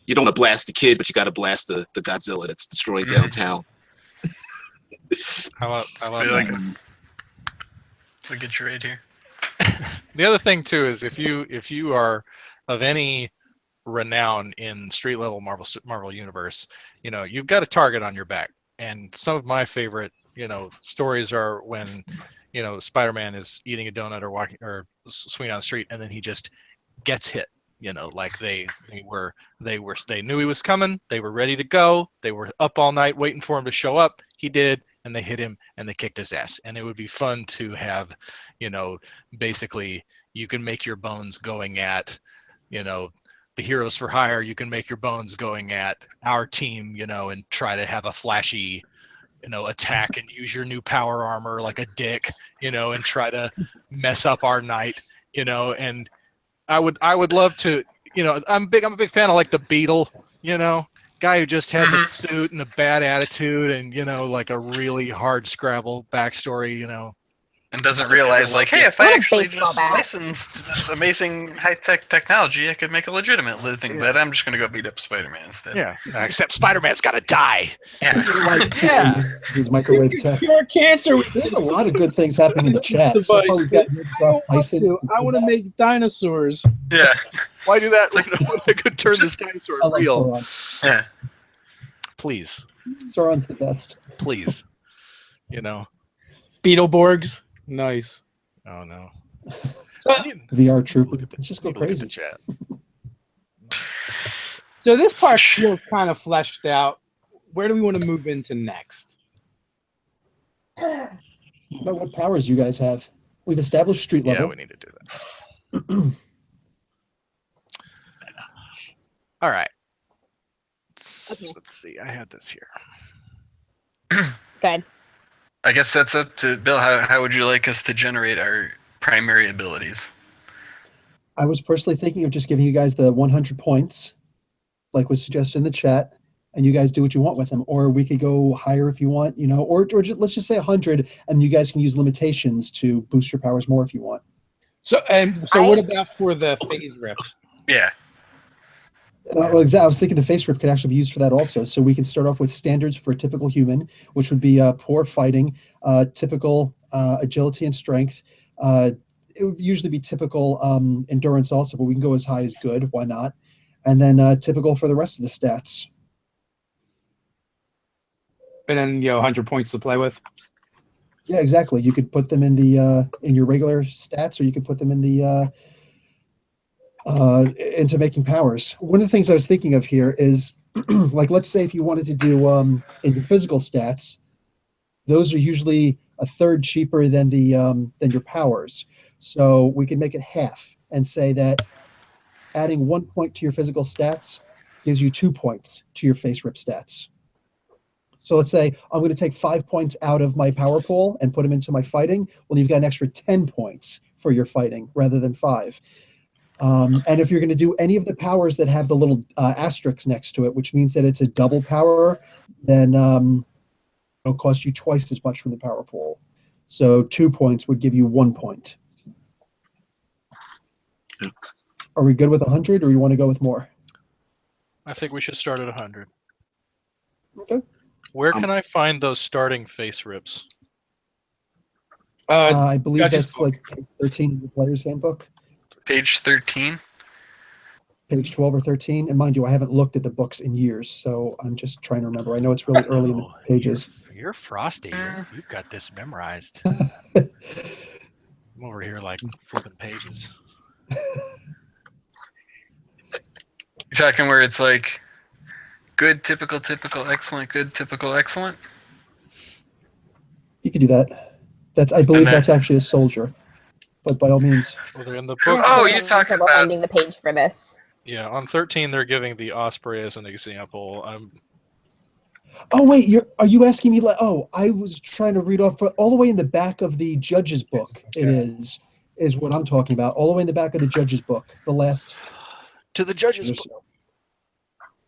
want to blast the kid, but you got to blast the Godzilla that's destroying downtown. I love that. We'll get you right here. The other thing too is if you are of any renown in street level Marvel universe, you've got a target on your back. And some of my favorite, stories are when, Spider-Man is eating a donut or walking or swinging down the street, and then he just gets hit. Like they knew he was coming. They were ready to go. They were up all night waiting for him to show up. He did, and they hit him and they kicked his ass. And it would be fun to have, basically you can make your bones going at, the Heroes for Hire. You can make your bones going at our team, and try to have a flashy, attack and use your new power armor like a dick, and try to mess up our night, and I would love to, I'm a big fan of like the Beetle, guy who just has a suit and a bad attitude and, like a really hard Scrabble backstory, and doesn't realize like, hey, if I actually just licensed this amazing high-tech technology, I could make a legitimate living, but I'm just going to go beat up Spider-Man instead. Yeah, except Spider-Man's got to die. Yeah. This is microwave tech. Cure cancer. There's a lot of good things happening in the chat. So far we've got Tyson. I want to make dinosaurs. Yeah. Why do that when I could turn this dinosaur real? Sauron. Yeah. Please. Sauron's the best. Please. Beetleborgs. Nice. Oh no. VR trooper. Let's just go crazy. Chat. So this part feels kind of fleshed out. Where do we want to move into next? About what powers you guys have? We've established street level. Yeah, we need to do that. All right. Let's see. I had this here. Good. I guess that's up to Bill. How would you like us to generate our primary abilities? I was personally thinking of just giving you guys the 100 points, like was suggested in the chat, and you guys do what you want with them. Or we could go higher if you want, or just, let's just say 100, and you guys can use limitations to boost your powers more if you want. So what about for the phase rip? Yeah. Well, exactly. I was thinking the face rip could actually be used for that also. So we can start off with standards for a typical human, which would be poor fighting, typical agility and strength. It would usually be typical endurance also, but we can go as high as good. Why not? And then typical for the rest of the stats. And then 100 points to play with. Yeah, exactly. You could put them in the in your regular stats, or you could put them in the into making powers. One of the things I was thinking of here is, like, let's say if you wanted to do in your physical stats, those are usually a third cheaper than the than your powers. So we can make it half and say that adding 1 point to your physical stats gives you 2 points to your face rip stats. So let's say I'm going to take 5 points out of my power pool and put them into my fighting. Well, you've got an extra 10 points for your fighting rather than 5. And if you're going to do any of the powers that have the little asterisks next to it, which means that it's a double power, then it'll cost you twice as much from the power pool. So 2 points would give you 1 point. Are we good with 100, or you want to go with more? I think we should start at 100. Okay. Where can I find those starting face rips? I believe Judge's that's book. like page 13 of the player's handbook, Page 13. page 12 or 13. And mind you, I haven't looked at the books in years, so I'm just trying to remember. I know it's really early in the Oh, pages. You're frosty. Mm. You've got this memorized. I'm over here like flipping pages. You're talking where it's like good, typical, excellent, good, typical, excellent. You could do that. I believe then- that's actually a soldier, but by all means. Well, they're in the I'm book. Oh, having you're talking trouble about- finding the page for this. Yeah, on 13 they're giving the Osprey as an example. Oh wait, are you asking me like? Oh, I was trying to read off all the way in the back of the judge's book. It is what I'm talking about. All the way in the back of the judge's book, the last. To the judges.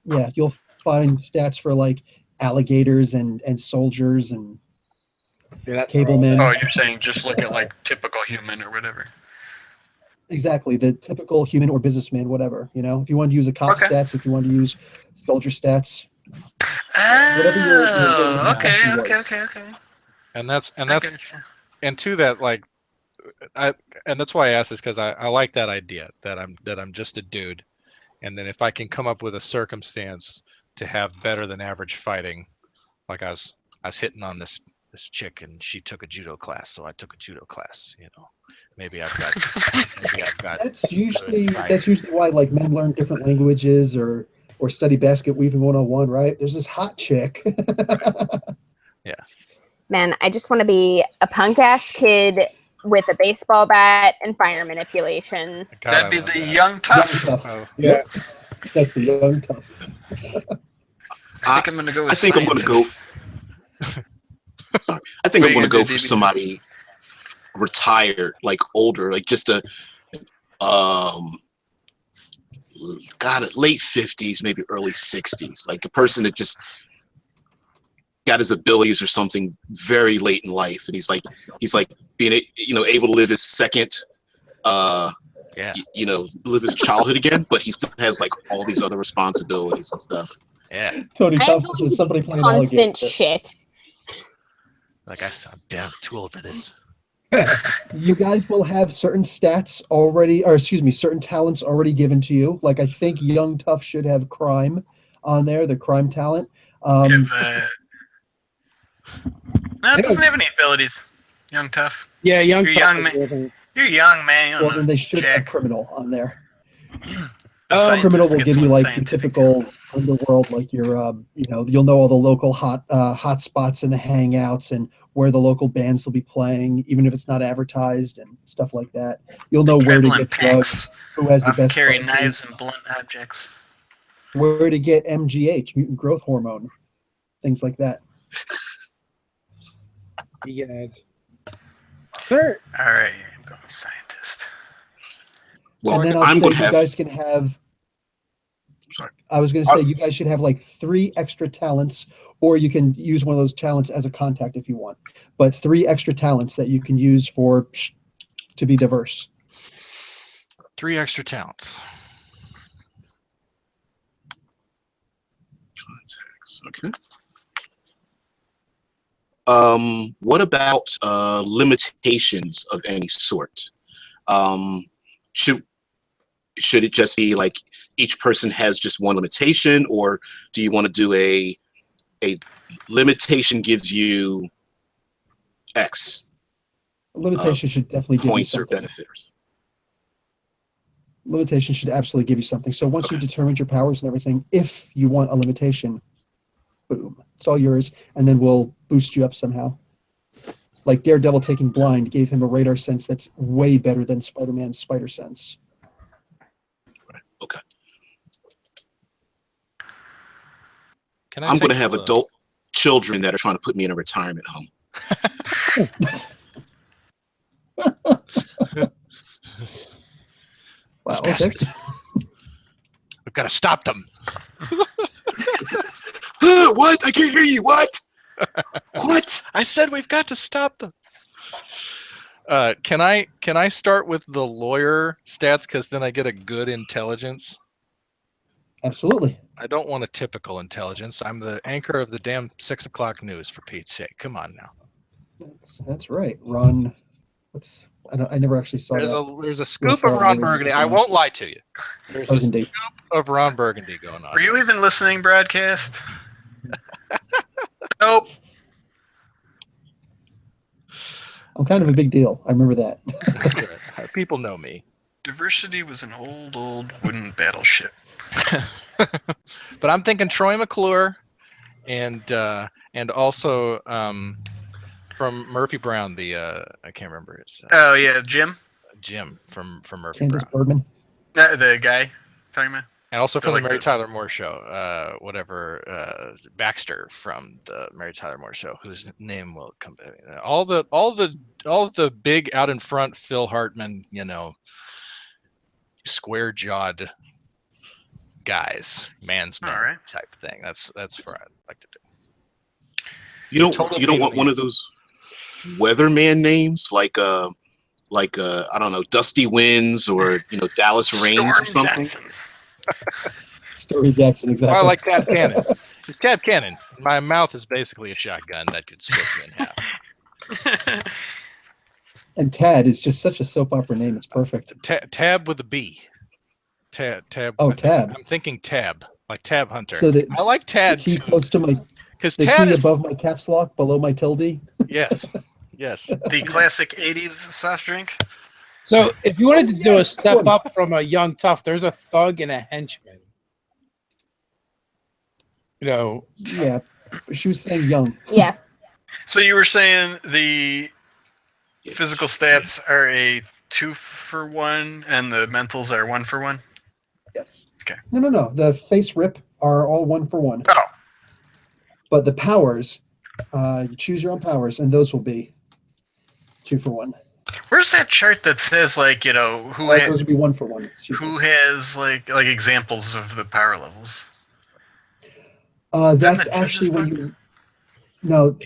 Yeah, you'll find stats for like alligators and soldiers and Yeah, that's cablemen. Oh, you're saying just look at like typical human or whatever. Exactly, the typical human or businessman, whatever. You know, if you want to use a cop Okay. stats, if you want to use soldier stats. Whatever your Oh, okay, passion okay, was. okay. And that's I gotcha. and to that, like, and that's why I asked this, because I like that idea that I'm just a dude, and then if I can come up with a circumstance to have better than average fighting, like I was hitting on this chick and she took a judo class, so I took a judo class. You know, maybe I've got. That's usually why like men learn different languages or study basket weaving 101, right? There's this hot chick. Man, I just want to be a punk ass kid with a baseball bat and fire manipulation. God, That'd I be love the that. young tough. Young tough. Oh, Yeah. That's the young tough. I think I'm gonna go with I think I'm gonna go. Sorry, I think What I'm are you gonna go gonna do, for DB? somebody retired, like older, like just a late 50s, maybe early 60s, like a person that just got his abilities or something very late in life, and he's like being able to live his second Yeah. live his childhood again, but he still has like all these other responsibilities and stuff. Yeah. Tony I'm Thompson going says to somebody playing Constant alligator. shit. Like I'm damn too old for this. You guys will have certain stats already, or excuse me, certain talents already given to you. Like I think young tough should have crime on there, the crime talent. No, it doesn't have any abilities. Young tough. Yeah, young You're tough young, is living. You're young, man. You don't Well, know then they should have jack. criminal on there. The scientist Criminal will gets give you one like the scientific. typical underworld, like your, you'll know all the local hot spots and the hangouts and where the local bands will be playing, even if it's not advertised and stuff like that. You'll know where to Traveling get packs drugs, who has the best carry prices, knives and blunt objects. where to get MGH, mutant growth hormone, things like that. Yeah. Sir. All right, I'm going scientist. Well, And then I'll I'm say gonna you have. guys can have. Sorry. I was going to say you guys should have like 3 extra talents, or you can use one of those talents as a contact if you want. But 3 extra talents that you can use to be diverse. 3 extra talents. Okay. What about limitations of any sort? Should it just be like each person has just one limitation, or do you want to do a limitation gives you X Limitation should definitely give you points or something. benefits? Limitation should absolutely give you something. So once Okay. you've determined your powers and everything, if you want a limitation, boom, it's all yours, and then we'll boost you up somehow. Like Daredevil taking blind gave him a radar sense that's way better than Spider-Man's spider sense. Can I I'm take going to have the- adult children that are trying to put me in a retirement home. Wow. Those Okay. bastards. We've got to stop them. What? I can't hear you. What? What? I said we've got to stop them. Can I start with the lawyer stats, because then I get a good intelligence? Absolutely. I don't want a typical intelligence. I'm the anchor of the damn 6 o'clock news, for Pete's sake. Come on now. That's right. Ron. I never actually saw There's that. a scoop far of Ron away Burgundy. from I won't lie to you. There's a Burgundy. scoop of Ron Burgundy going on. Were you even listening, broadcast? Nope. I'm kind of a big deal. I remember that. People know me. Diversity was an old wooden battleship. But I'm thinking Troy McClure and also from Murphy Brown, the I can't remember his Oh yeah, Jim, Jim from Murphy Candace Brown. Bergman. the guy talking about. And also from like the Mary the- Tyler Moore Show, Baxter from the Mary Tyler Moore Show, whose name will come. All the big out in front Phil Hartman, square jawed guys, man's man All right. type thing. That's what I'd like to do. You don't Total you don't pain want in one the of those weatherman names like I don't know, Dusty Winds or Dallas Rains or Storm something. Jackson. Story Jackson, exactly. I like Tad Cannon. It's Tad Cannon. My mouth is basically a shotgun that could split me in half. And Tad is just such a soap opera name. It's perfect. Tab with a B. Tab. Oh, Tab. I'm thinking Tab, like Tab Hunter. So I like the Tad key too, close to my because the Tad key is above my caps lock, below my tilde. yes. The classic '80s soft drink. So if you wanted to do a yes, step one. up from a young tough, there's a thug and a henchman. Yeah, she was saying young. Yeah. So you were saying the physical stats are a 2-for-1 and the mentals are 1-for-1? Yes. Okay. No. The face rip are all 1-for-1. Oh. But the powers, you choose your own powers, and those will be 2-for-1. Where's that chart that says who Those will be 1-for-1. Excuse me. who has like examples of the power levels? That's the actually judge's when book? you. No.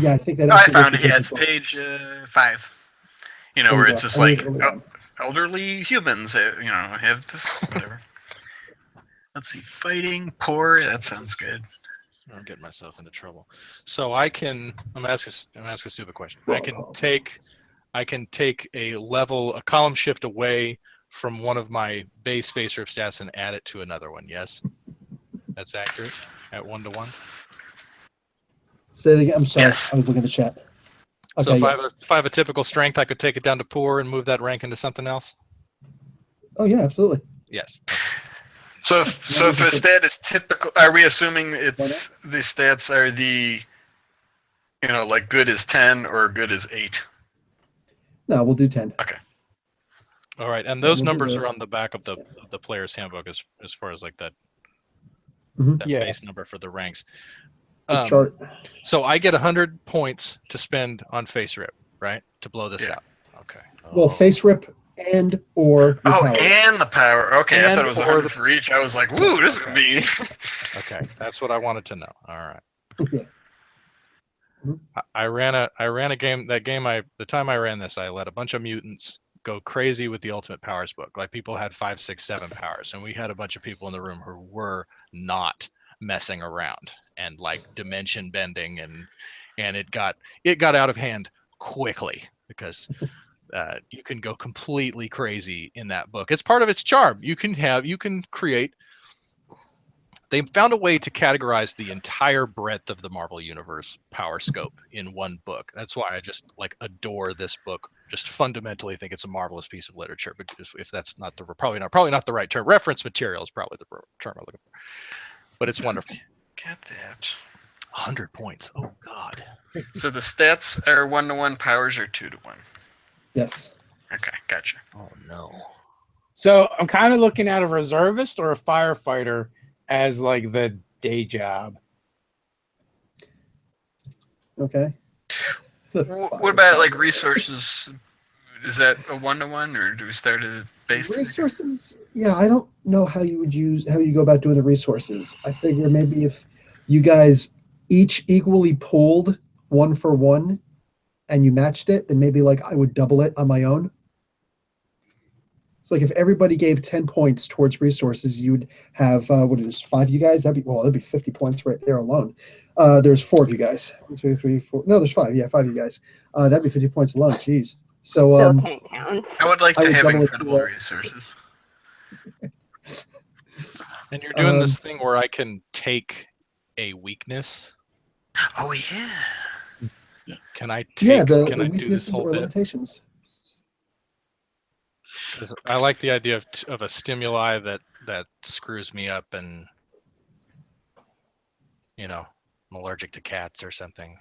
Yeah, I think that. Oh, I actually goes found to it. Yeah, judge's it's book. page 5. There Where you it's go. just I like read it early on. elderly humans, have this whatever. Let's see, fighting, poor. That sounds good. I'm getting myself into trouble. So I'm gonna ask a stupid question. I can take a column shift away from one of my base face rip stats and add it to another one. Yes, that's accurate at 1-to-1. Say it again. I'm sorry. Yes. I was looking at the chat. So Okay. if Yes. I have a typical strength, I could take it down to poor and move that rank into something else. Oh yeah, absolutely. Yes. So if a stat is typical, are we assuming it's the stats are the like good is 10 or good is 8? No, we'll do 10. All right, and those we'll do numbers the- are on the back of the player's handbook as far as like that Mhm. that Yeah. base number for the ranks. The chart. So I get 100 points to spend on face rip, right? To blow this Yeah. out. Okay. Well, face rip and or your powers. And the power. Okay, I thought it was And or 100 for each. I was like, woo, this is gonna be. Okay, that's what I wanted to know. All right. Yeah. I ran a game. The time I ran this, I let a bunch of mutants go crazy with the Ultimate Powers book. Like people had 5, 6, 7 powers, and we had a bunch of people in the room who were not messing around and like dimension bending, and it got out of hand quickly because you can go completely crazy in that book. It's part of its charm. You can create. They found a way to categorize the entire breadth of the Marvel Universe power scope in one book. That's why I just like adore this book. Just fundamentally think it's a marvelous piece of literature. But if that's not probably not the right term. Reference material is probably the term I'm looking for. But it's wonderful. Get that. 100 points. Oh God. So the stats are 1-to-1, powers are 2-to-1. Yes. Okay, gotcha. Oh no. So I'm kind of looking at a reservist or a firefighter as like the day job. Okay. What about like resources? Is that a 1-to-1, or do we start at a base? Resources? Yeah, I don't know how you go about doing the resources. I figure maybe if you guys each equally pooled 1 for 1 and you matched it, then maybe like I would double it on my own. It's like if everybody gave 10 points towards resources, you'd have what is 5 of you guys? That'd be 50 points right there alone. There's 4 of you guys. 1, 2, 3, 4. No, there's 5. Yeah, 5 of you guys. That'd be 50 points alone. Jeez. So Still can't count. I would like I to would have double it incredible to, resources. And you're doing this thing where I can take a weakness. Oh yeah. Can I take? yeah, the can I do this weaknesses whole or bit? limitations. 'Cause I like the idea of a stimuli that screws me up, and I'm allergic to cats or something.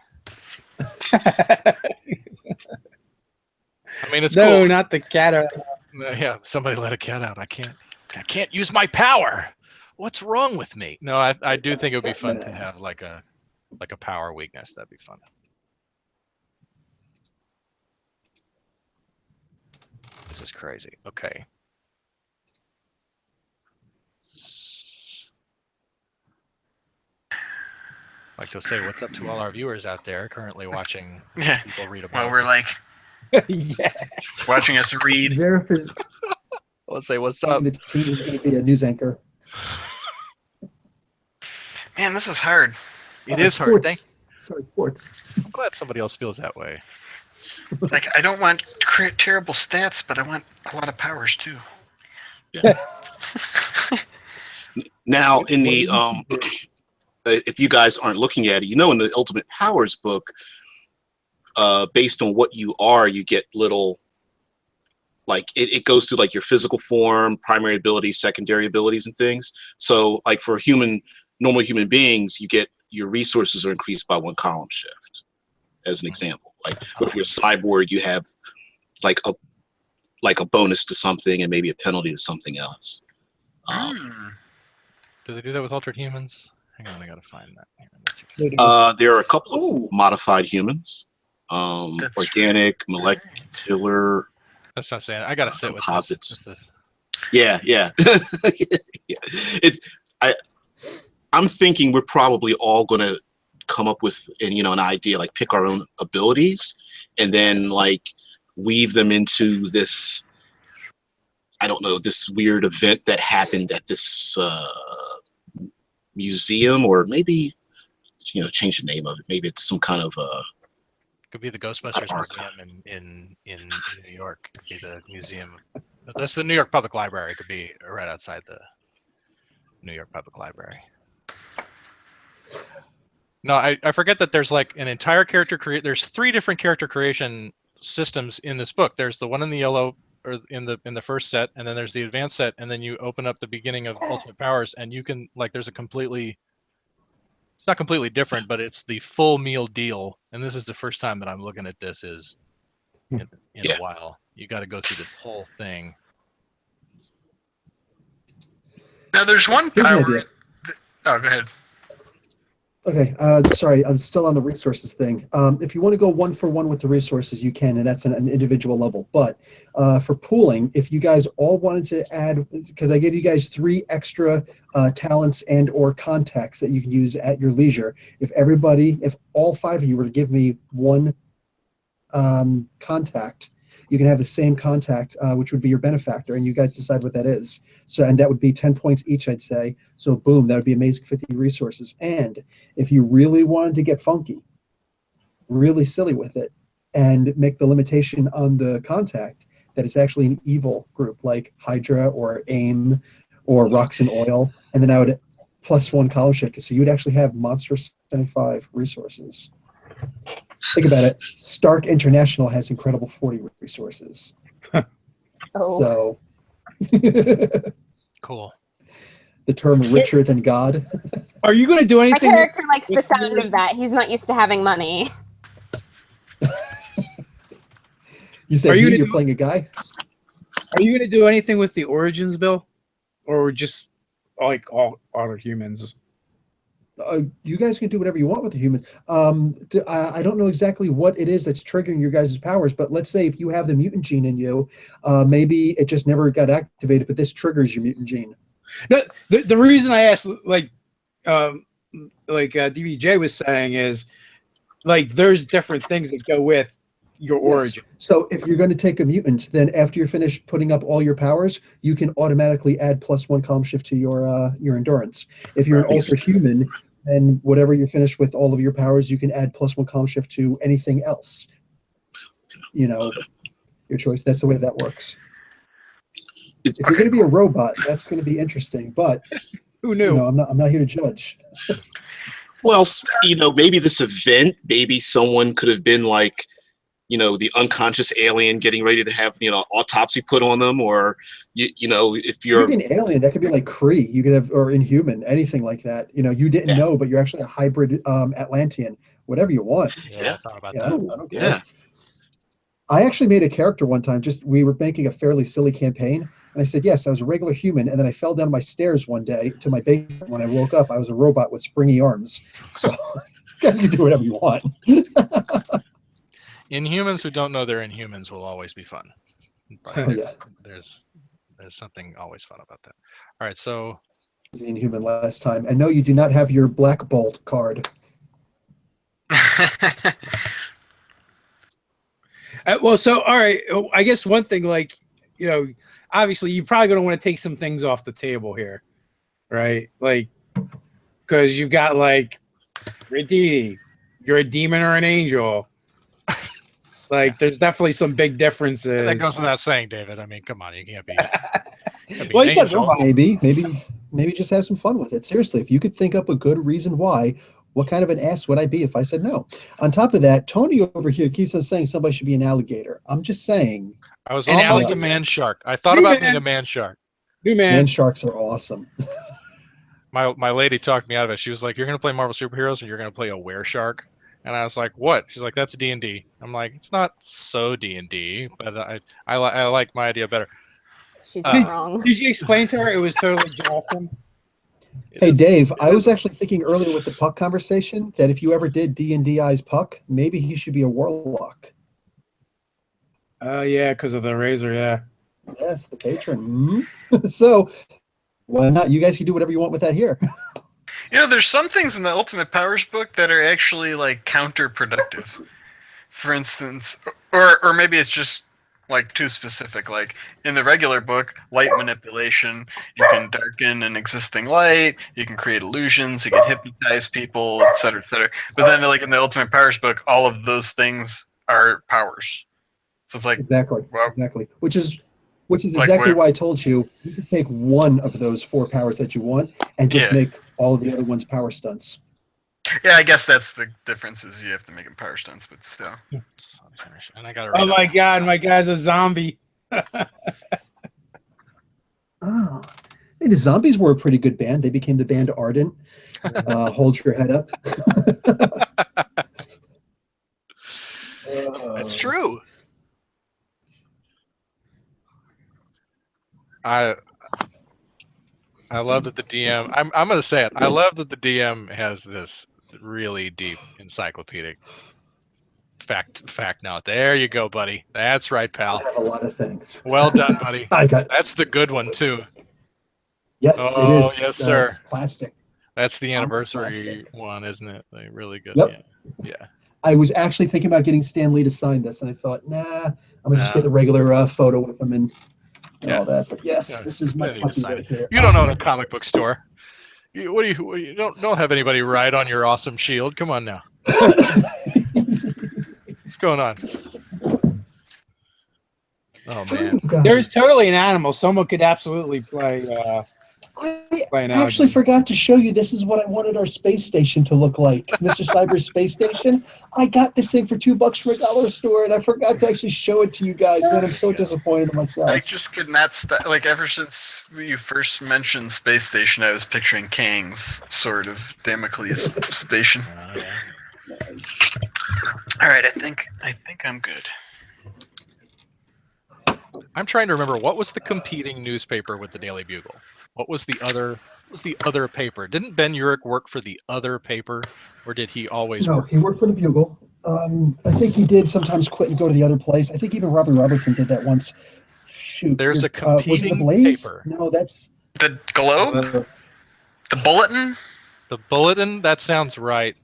I mean, it's No, cool. not the cat. Yeah, somebody let a cat out. I can't use my power. What's wrong with me? No, I do think it would be fun to have like a power weakness. That'd be fun. This is crazy. Okay. Like to say what's up to all our viewers out there currently watching Yeah. people read about. Well, we're like Yeah. watching us read. Zverev is Let's say what's up. the team is going to be a news anchor. Man, this is hard. It is hard. Sports. Sorry, sports. I'm glad somebody else feels that way. Like, I don't want terrible stats, but I want a lot of powers too. Now, in the if you guys aren't looking at it, in the Ultimate Powers book, based on what you are, you get little, like it goes through like your physical form, primary abilities, secondary abilities, and things. So, like for normal human beings, you get your resources are increased by 1 column shift, as an example. Like if you're a cyborg, you have like a bonus to something and maybe a penalty to something else. Do they do that with altered humans? Hang on, I gotta find that. There are a couple of modified humans, organic, molecular. That's not saying. I gotta sit composites. with this. Yeah. Yeah. I'm thinking we're probably all gonna come up with an idea, like pick our own abilities, and then like weave them into this. I don't know, this weird event that happened at this museum, or maybe change the name of it. Maybe it's some kind of Could be the Ghostbusters Museum in New York. Could be the museum. That's the New York Public Library. It could be right outside the New York Public Library. No, I forget that there's like an entire there's 3 different character creation systems in this book. There's the one in the yellow, or in the first set, and then there's the advanced set, and then you open up the beginning of Ultimate Powers, and you can there's it's not completely different, but it's the full meal deal. And this is the first time that I'm looking at this in a while. You got to go through this whole thing. Now, there's one Here's an power. idea. Oh, go ahead. Okay, sorry, I'm still on the resources thing. If you want to go 1 for 1 with the resources, you can, and that's an individual level. But for pooling, if you guys all wanted to add, because I gave you guys 3 extra talents and or contacts that you can use at your leisure. If all 5 of you were to give me 1 contact, you can have the same contact, which would be your benefactor, and you guys decide what that is. So, and that would be 10 points each, I'd say. So boom, that would be amazing 50 resources. And if you really wanted to get funky, really silly with it, and make the limitation on the contact that it's actually an evil group like Hydra or AIM or Rocks and Oil, and then I would +1 column shift. So you would actually have monster 75 resources. Think about it. Stark International has incredible 40 resources. So Cool. The term richer than God. Are you going to do My anything? character likes the sound of that. He's not used to having money. You said you're playing a guy? Are you going to do anything with the Origins, Bill? Or just like all other humans? You guys can do whatever you want with the humans. I don't know exactly what it is that's triggering your guys' powers, but let's say if you have the mutant gene in you, maybe it just never got activated, but this triggers your mutant gene. No, the reason I asked, DBJ was saying, is like there's different things that go with your origin. So if you're going to take a mutant, then after you're finished putting up all your powers, you can automatically add +1 column shift to your endurance. If you're an ultra human, then whatever you're finished with all of your powers, you can add +1 column shift to anything else. You know, your choice. That's the way that works. If you're going to be a robot, that's going to be interesting. But who knew? You know, I'm not here to judge. Well, you know, maybe this event, maybe someone could have been like, you know, the unconscious alien getting ready to have, you know, autopsy put on them, or you know, if you're an alien, that could be like Kree. You could have, or Inhuman, anything like that. You know, you didn't know, but you're actually a hybrid Atlantean. Whatever you want. Yeah, I thought about that. I don't care. I actually made a character one time. We were making a fairly silly campaign, and I said, yes, I was a regular human, and then I fell down my stairs one day to my basement. When I woke up, I was a robot with springy arms. So you guys can do whatever you want. Inhumans who don't know they're Inhumans will always be fun. But there's something always fun about that. All right, so the Inhuman last time, and no, you do not have your Black Bolt card. Well, so all right, I guess one thing, like, you know, obviously you're probably going to want to take some things off the table here, right? Like, because you've got like you're a demon or an angel. Like, there's definitely some big differences. That goes without saying, David. I mean, come on, you can't be. Well, you said maybe just have some fun with it. Seriously, if you could think up a good reason why, what kind of an ass would I be if I said no? On top of that, Tony over here keeps on saying somebody should be an alligator. I'm just saying. I was almost a man shark. I thought about being a man shark. Man sharks are awesome. My lady talked me out of it. She was like, "You're going to play Marvel superheroes, and you're going to play a wereshark." And I was like, "What?" She's like, "That's D&D." I'm like, "It's not so D&D, but I like my idea better." She's not wrong. Did you explain to her it was totally awesome? Hey, Dave, I was actually thinking earlier with the Puck conversation that if you ever did D&Di's Puck, maybe he should be a warlock. Yeah, because of the razor, yeah. Yes, the patron. So, why not? You guys can do whatever you want with that here. You know, there's some things in the Ultimate Powers book that are actually like counterproductive. For instance, or maybe it's just like too specific. Like in the regular book, light manipulation, you can darken an existing light, you can create illusions, you can hypnotize people, etc., etc. But then, like in the Ultimate Powers book, all of those things are powers. So it's like exactly, which is like exactly why I told you can take one of those 4 powers that you want and just make all of the other ones power stunts. Yeah, I guess that's the difference, is you have to make them power stunts, but still. And I got. Oh my God, my guy's a zombie. Oh, hey, the Zombies were a pretty good band. They became the band Ardent. Hold your head up. That's true. I love that the DM. I'm going to say it. I love that the DM has this really deep encyclopedic fact note. There you go, buddy. That's right, pal. I have a lot of things. Well done, buddy. That's the good one too. Yes, it is. Yes, sir. It's plastic. That's the anniversary one, isn't it? Like, really good. Yep. Yeah. I was actually thinking about getting Stan Lee to sign this, and I thought, nah, I'm gonna just get the regular photo with him and all that. But yes, this is my puppy right here. You don't own a comic book store. You don't have anybody ride on your awesome shield. Come on now. What's going on? Oh man, there's totally an animal. Someone could absolutely play. I actually forgot to show you. This is what I wanted our space station to look like, Mr. Cyber's space station. I got this thing for $2 from a dollar store, and I forgot to actually show it to you guys. Man, I'm so disappointed in myself. I just could not stop. Like, ever since you first mentioned space station, I was picturing Kang's sort of Damocles station. All right, I think I'm good. I'm trying to remember what was the competing newspaper with the Daily Bugle. What was the other paper? Didn't Ben Urich work for the other paper, or did he always No, work? he worked for the Bugle. I think he did sometimes quit and go to the other place. I think even Robbie Robertson did that once. Shoot, There's a was it the competing Blaze? paper. No, that's The Globe? The Bulletin? The Bulletin. That sounds right.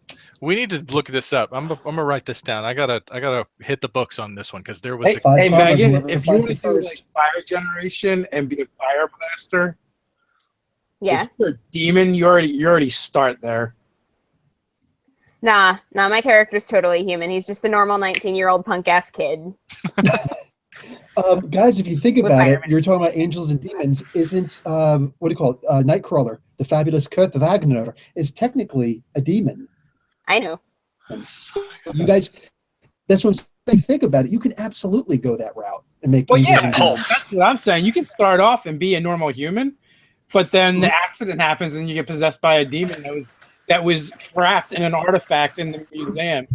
We need to look this up. I'm gonna write this down. I gotta hit the books on this one because there was. Hey, Megan, whoever if you finds want to it do first. like fire generation and be a fire blaster, Yeah. if you're a demon, you already start there. Nah, my character's totally human. He's just a normal 19-year-old punk-ass kid. Guys, if you think With about it, firemen. you're talking about angels and demons. Isn't what do you call it? Nightcrawler, the fabulous Kurt the Wagner, is technically a demon. I know. You guys, that's what I'm saying. Think about it. You can absolutely go that route and make. Well, angels yeah, and Pulse. demons. that's what I'm saying. You can start off and be a normal human, but then the accident happens and you get possessed by a demon that was trapped in an artifact in the museum.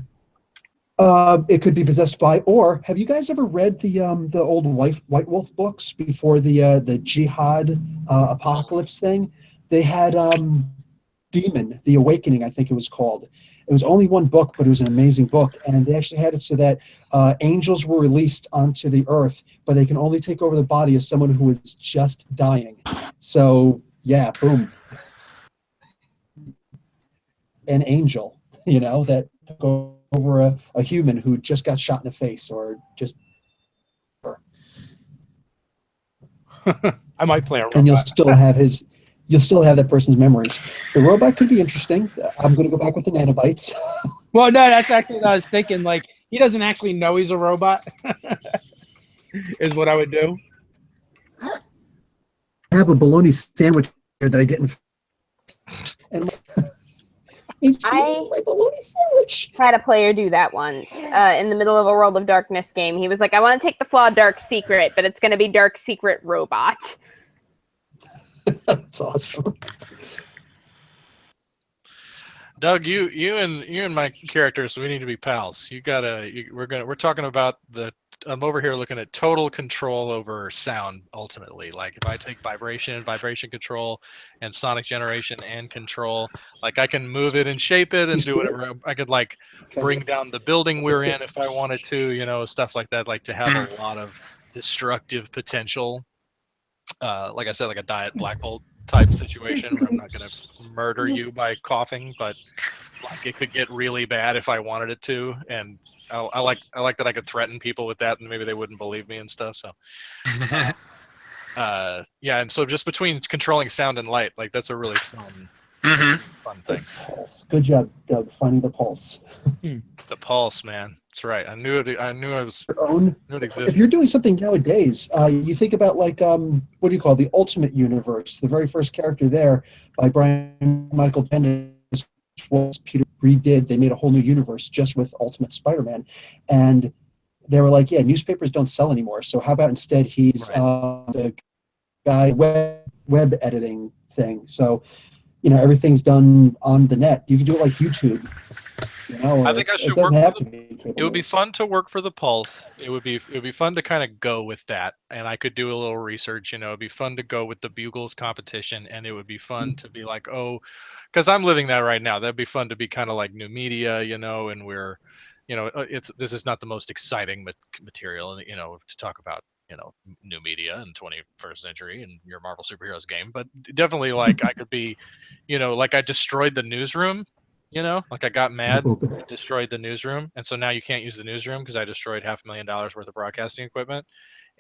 It could be possessed by, or have you guys ever read the old White Wolf books before the Jihad apocalypse thing? They had Demon, The Awakening, I think it was called. It was only one book, but it was an amazing book, and they actually had it so that angels were released onto the earth, but they can only take over the body of someone who is just dying. So yeah, boom, an angel, that took over a human who just got shot in the face or just. I might play a robot. And you'll still have that person's memories. The robot could be interesting. I'm going to go back with the nanobites. Well, no, that's actually what I was thinking. Like, he doesn't actually know he's a robot, is what I would do. I have a bologna sandwich here that I didn't. And he's eating my bologna sandwich. Had a player do that once in the middle of a World of Darkness game. He was like, I want to take the flaw Dark Secret, but it's going to be Dark Secret Robot. That's awesome. Doug, you and my characters, we need to be pals. We're talking about I'm over here looking at total control over sound ultimately. Like if I take vibration control and sonic generation and control, like I can move it and shape it and do whatever. I could bring down the building we're in if I wanted to, stuff like that, like to have a lot of destructive potential. Like I said, like a Diet Black Bolt type situation where I'm not going to murder you by coughing, but like it could get really bad if I wanted it to. And I like that I could threaten people with that and maybe they wouldn't believe me and stuff. So, yeah. And so just between controlling sound and light, like that's a really fun thing. Pulse. Good job, Doug, finding the pulse. The pulse, man. That's right. I knew it existed. If you're doing something nowadays, you think about what do you call it? The Ultimate Universe? The very first character there by Brian Michael Bendis was Peter redid. They made a whole new universe just with Ultimate Spider-Man, and they were like, "Yeah, newspapers don't sell anymore. So how about instead he's the guy web editing thing? So everything's done on the net. You can do it like YouTube." I think I should work. It would be fun to work for the Pulse. It would be fun to kind of go with that, and I could do a little research. It'd be fun to go with the Bugles competition, and it would be fun to be like, oh, because I'm living that right now. That'd be fun to be kind of like new media, and we're, this is not the most exciting material, to talk about, new media in 21st century and your Marvel superheroes game, but definitely like I could be, like I destroyed the newsroom. Like I got mad, destroyed the newsroom, and so now you can't use the newsroom because I destroyed $500,000 worth of broadcasting equipment,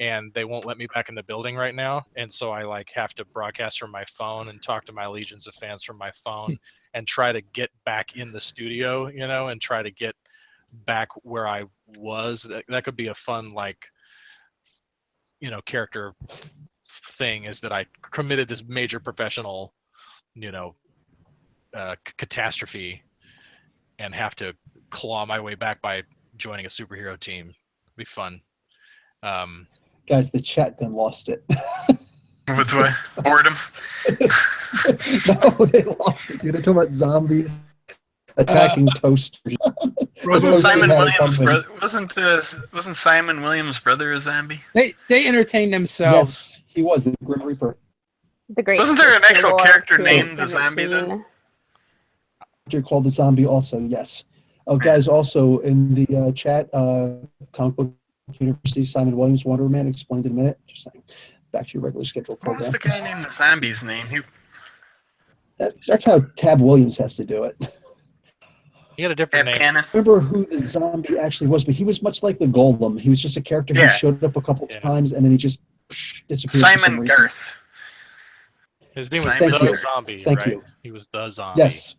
and they won't let me back in the building right now, and so I have to broadcast from my phone and talk to my legions of fans from my phone and try to get back in the studio, and try to get back where I was. That could be a fun character thing, is that I committed this major professional, catastrophe and have to claw my way back by joining a superhero team. It'd be fun. Guys, the chat done lost it. With what? Boredom? No, they lost it, dude. They're talking about zombies attacking toasters. Wasn't Simon Williams' brother a zombie? They entertain themselves. Yes, he was the Grim Reaper. The great Wasn't there an Twister actual Lore of character named the 2017. zombie then? You're called the zombie also, yes. Oh, guys, also in the chat, Comic Book University, Simon Williams, Wonder Man, explained in a minute. Just saying. Back to your regular scheduled What was program. the guy named the zombie's name? That's how Tab Williams has to do it. He had a different name. Cannon. Remember who the zombie actually was, but he was much like the Golem. He was just a character who Yeah. showed up a couple Yeah. times and then he just disappeared for some Simon reason. Garth. His name was Thank the you. Zombie, Thank right? you. He was the Zombie. Yes,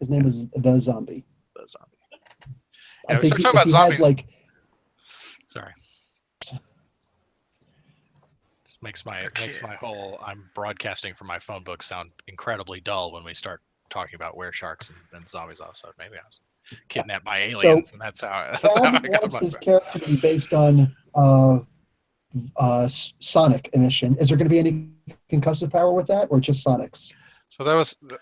his name was the Zombie. The Zombie. I Yeah, we think started talking about if he had zombies. like Sorry. Just makes my whole I'm broadcasting from my phone book sound incredibly dull when we start talking about were-sharks and zombies all of a sudden. Maybe I was kidnapped by aliens, and that's how I Tab got wants my his character to be based on sonic emission. Is there going to be any concussive power with that, or just sonics? So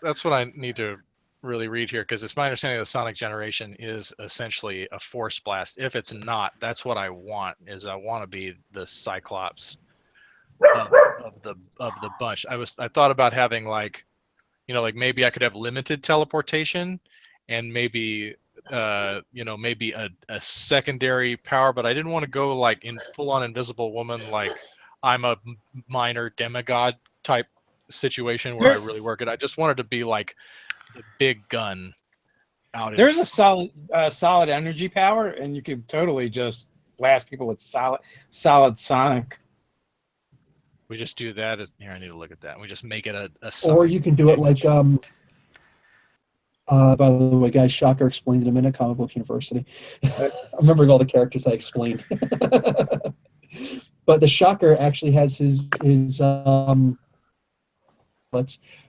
that's what I need to really read here, because it's my understanding that sonic generation is essentially a force blast. If it's not, that's what I want. I want to be the Cyclops of the bunch. I thought about having like maybe I could have limited teleportation and maybe maybe a secondary power, but I didn't want to go like in full-on Invisible Woman, like I'm a minor demigod type situation where I really work it. I just wanted to be like the big gun out. There's a solid energy power, and you could totally just blast people with solid sonic. We just do that. Here, I need to look at that. We just make it a Or you can do it like by the way, guys, Shocker explained in a minute, Comic Book University. I'm remembering all the characters I explained. But the Shocker actually has his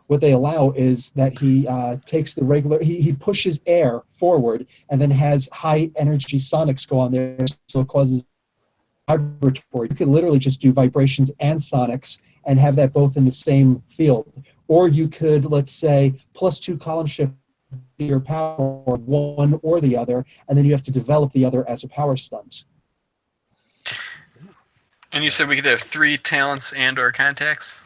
what they allow is that he takes the regular, he pushes air forward and then has high energy sonics go on there, so it causes vibratory. You can literally just do vibrations and sonics and have that both in the same field. Or you could, let's say, +2 column shift your power, or one or the other, and then you have to develop the other as a power stunt. And you said we could have 3 talents and/or contacts?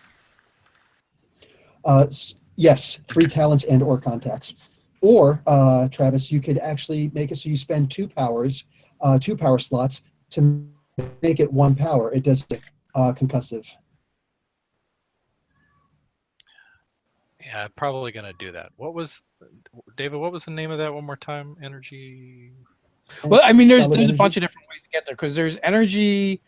Yes, 3 talents and or contacts. Or, Travis, you could actually make it so you spend 2 power slots to make it 1 power. It does concussive. Yeah, probably gonna do that. David? What was the name of that one more time? Energy. Well, I mean, there's Solid a bunch of different ways to get there, because there's energy.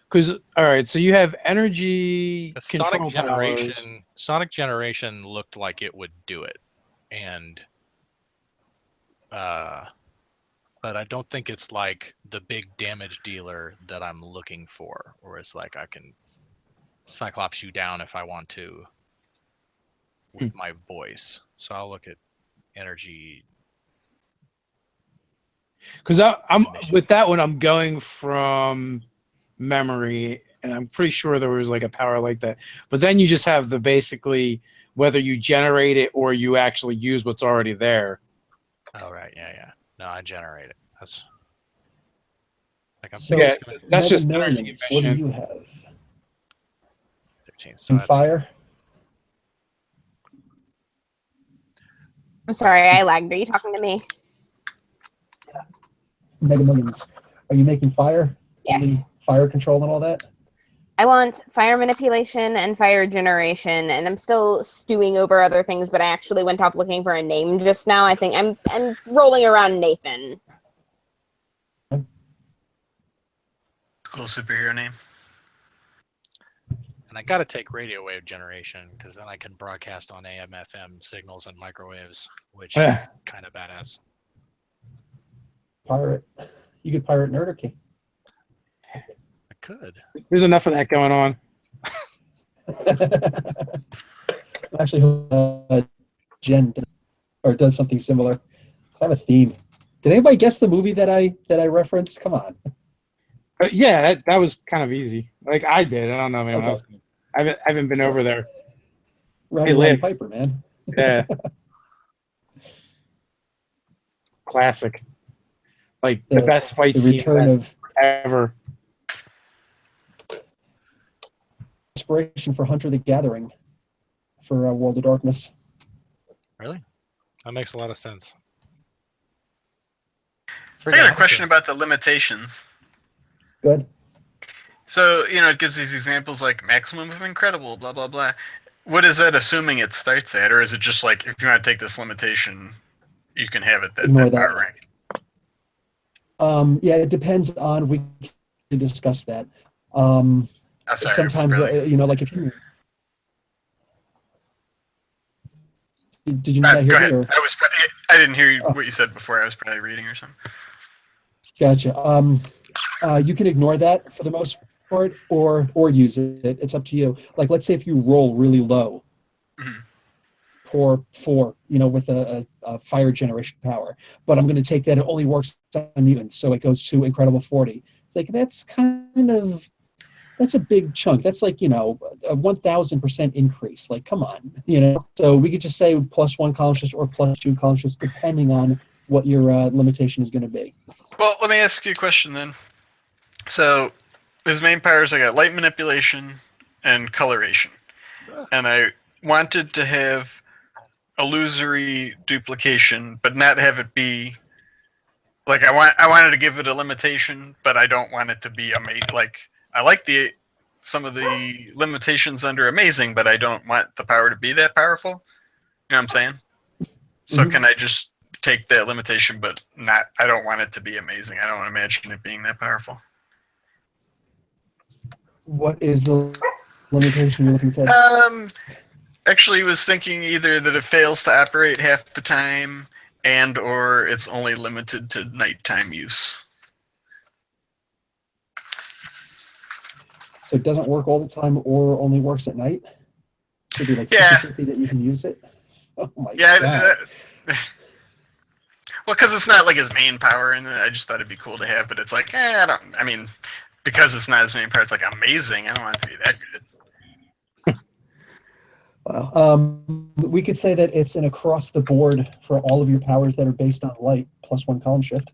Because all right, so you have energy control powers. Sonic generation looked like it would do it, and but I don't think it's like the big damage dealer that I'm looking for, where it's like I can Cyclops you down if I want to with my voice. So I'll look at energy. Because I'm with that one, I'm going from memory, and I'm pretty sure there was like a power like that. But then you just have the basically whether you generate it or you actually use what's already there. Oh right, yeah. No, I generate it. That's like I'm So, Yeah, that's just Meta energy Millions, what do efficient. you have? 13. So In fire? I'm sorry, I lagged. Are you talking to me? Mega Millions. Are you making fire? Yes. Fire control and all that? I want fire manipulation and fire generation, and I'm still stewing over other things, but I actually went off looking for a name just now. I think I'm rolling around Nathan. Cool superhero name. And I got to take radio wave generation, because then I can broadcast on AM, FM signals and microwaves, which is kind of badass. Pirate. You could pirate Nerdarchy. I could. There's enough of that going on. Actually, Jen does something similar. I have a theme. Did anybody guess the movie that I referenced? Come on. Yeah, that was kind of easy. Like I did. I don't know if anyone Okay. else did. I haven't been over there. Roddy Liv. Piper, man. Yeah. Classic. Like the best fight The scene return of ever. inspiration for Hunter the Gathering. for World of Darkness. Really? That makes a lot of sense. I got a question about the limitations. Good. So, it gives these examples like maximum of incredible, blah, blah, blah. What is that assuming it starts at? Or is it just like, if you want to take this limitation, you can have it that power rank? Yeah, it depends on, we can discuss that. Sorry, sometimes, like if you... Did you not hear go me? ahead. Or? I didn't hear what you said before. I was probably reading or something. Gotcha. You can ignore that for the most part, or use it. It's up to you. Like, let's say if you roll really low, for 4, with a fire generation power, but I'm going to take that. It only works uneven, so it goes to incredible 40. It's like that's a big chunk. That's like a 1,000% increase. Like, come on, So we could just say +1 conscious or +2 conscious, depending on what your limitation is going to be. Well, let me ask you a question then. So, his main powers, I got light manipulation and coloration, and I wanted to have illusory duplication, but not have it be like I wanted to give it a limitation, but I don't want it to be amazing. Like, I like some of the limitations under amazing, but I don't want the power to be that powerful. You know what I'm saying? So can I just take that limitation, but I don't want it to be amazing. I don't imagine it being that powerful. What is the limitation you're looking to take? Actually, was thinking either that it fails to operate half the time, or it's only limited to nighttime use. So it doesn't work all the time, or only works at night? Could be like 50-50 that you can use it? Oh my god. Well, because it's not like his main power, and I just thought it'd be cool to have, but it's like, because it's not his main power, it's like amazing. I don't want it to be that good. Well, we could say that it's an across the board for all of your powers that are based on light, +1 column shift.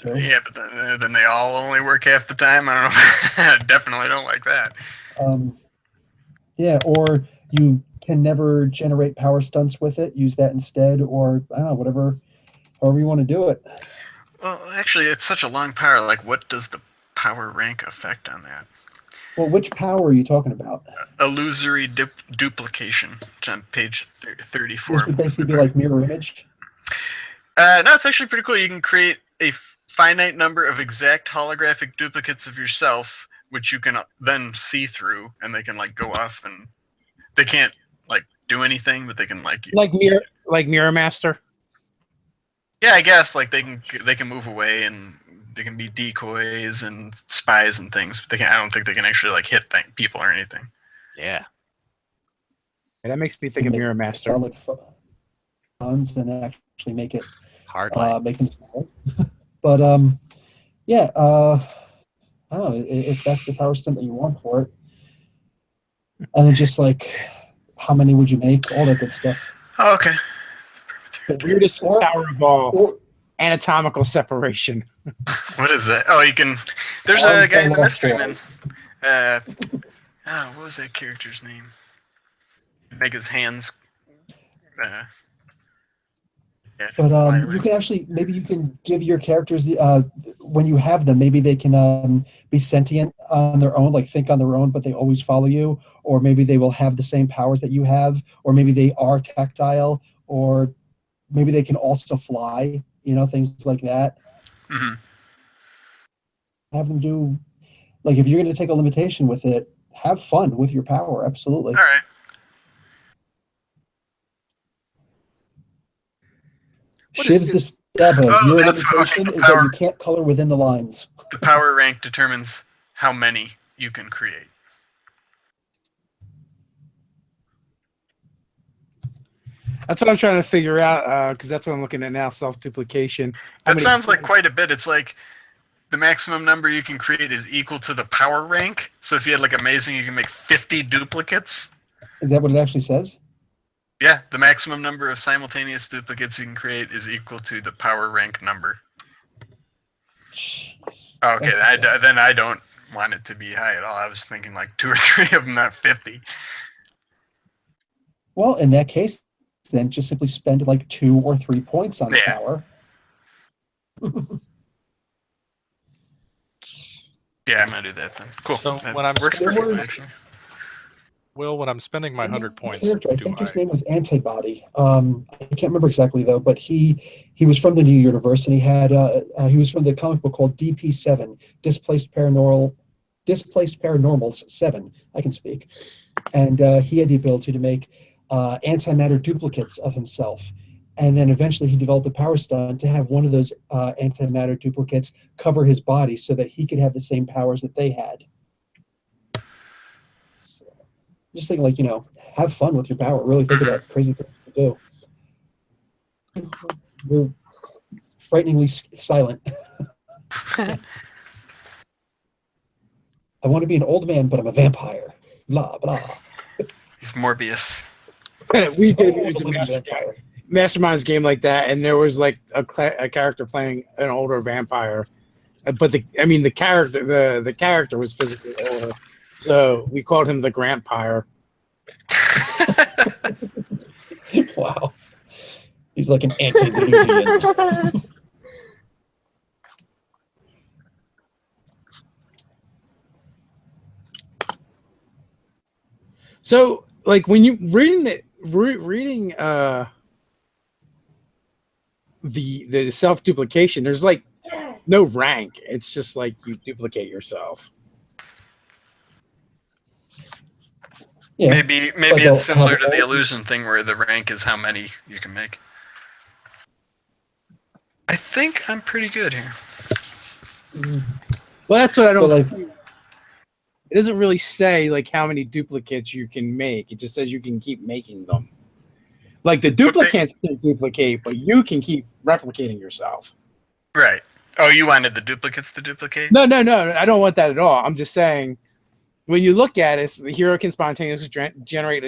Yeah, but then they all only work half the time. I don't know. I definitely don't like that. Yeah, or you can never generate power stunts with it. Use that instead, or I don't know, however you want to do it. Well, actually, it's such a long power. Like, what does the power rank affect on that? Well, which power are you talking about? Illusory duplication. It's on page 34. This would basically be like mirror image. No, it's actually pretty cool. You can create a finite number of exact holographic duplicates of yourself, which you can then see through, and they can like go off, and they can't like do anything, but they can like Mirror Master. Yeah, I guess like they can move away, and they can be decoys and spies and things. But I don't think they can actually like hit people or anything. Yeah. That makes me think of Mirror Master. Solid funds and actually make it Hardline. make them small. But yeah, I don't know if that's the power stunt that you want for it. And then just like, how many would you make? All that good stuff. Oh, okay. The weirdest power of all, anatomical separation. What is that? Oh, you can. There's a guy in the Mystery Men. What was that character's name? Make his hands. But you can actually, maybe you can give your characters the when you have them, maybe they can be sentient on their own, like think on their own, but they always follow you, or maybe they will have the same powers that you have, or maybe they are tactile, or maybe they can also fly, things like that. Mm-hmm. Have them do, like, if you're going to take a limitation with it, have fun with your power, absolutely. All right. Shiv's the Stabba. Your that's limitation is that you can't color within the lines. The power rank determines how many you can create. That's what I'm trying to figure out, because that's what I'm looking at now, self-duplication. That sounds like quite a bit. It's like the maximum number you can create is equal to the power rank. So if you had like amazing, you can make 50 duplicates. Is that what it actually says? Yeah, the maximum number of simultaneous duplicates you can create is equal to the power rank number. Okay, then I don't want it to be high at all. I was thinking like 2 or 3 of them, not 50. Well, in that case, then just simply spend like 2 or 3 points on the Yeah. power. Yeah, I'm gonna do that then. Cool. So That when I'm works spending- perfectly, actually. Will, when I'm spending my 100 points, Character, I do think his I? name was Antibody. I can't remember exactly though, but he was from the New Universe, and he was from the comic book called DP7, Displaced Paranormals 7. I can speak, and he had the ability to make antimatter duplicates of himself, and then eventually he developed a power stunt to have one of those antimatter duplicates cover his body so that he could have the same powers that they had. So, just think, like, have fun with your power. Really think about crazy things to do. We're frighteningly silent. I want to be an old man, but I'm a vampire. Blah blah. He's Morbius. We did Oh, it's a the living vampire. Masterminds game like that, and there was like a character playing an older vampire, but the character was physically older, so we called him the Grandpire. Wow. He's like an antediluvian. So, like, when you reading the self duplication, there's like no rank. It's just like you duplicate yourself. Yeah. Maybe Like it's similar to how- the illusion thing where the rank is how many you can make. I think I'm pretty good here. Well, that's what I don't But, like- see. It doesn't really say like how many duplicates you can make. It just says you can keep making them. Like the duplicates can duplicate, but you can keep replicating yourself. Right. Oh, you wanted the duplicates to duplicate? No, I don't want that at all. I'm just saying, when you look at it, the hero can spontaneously generate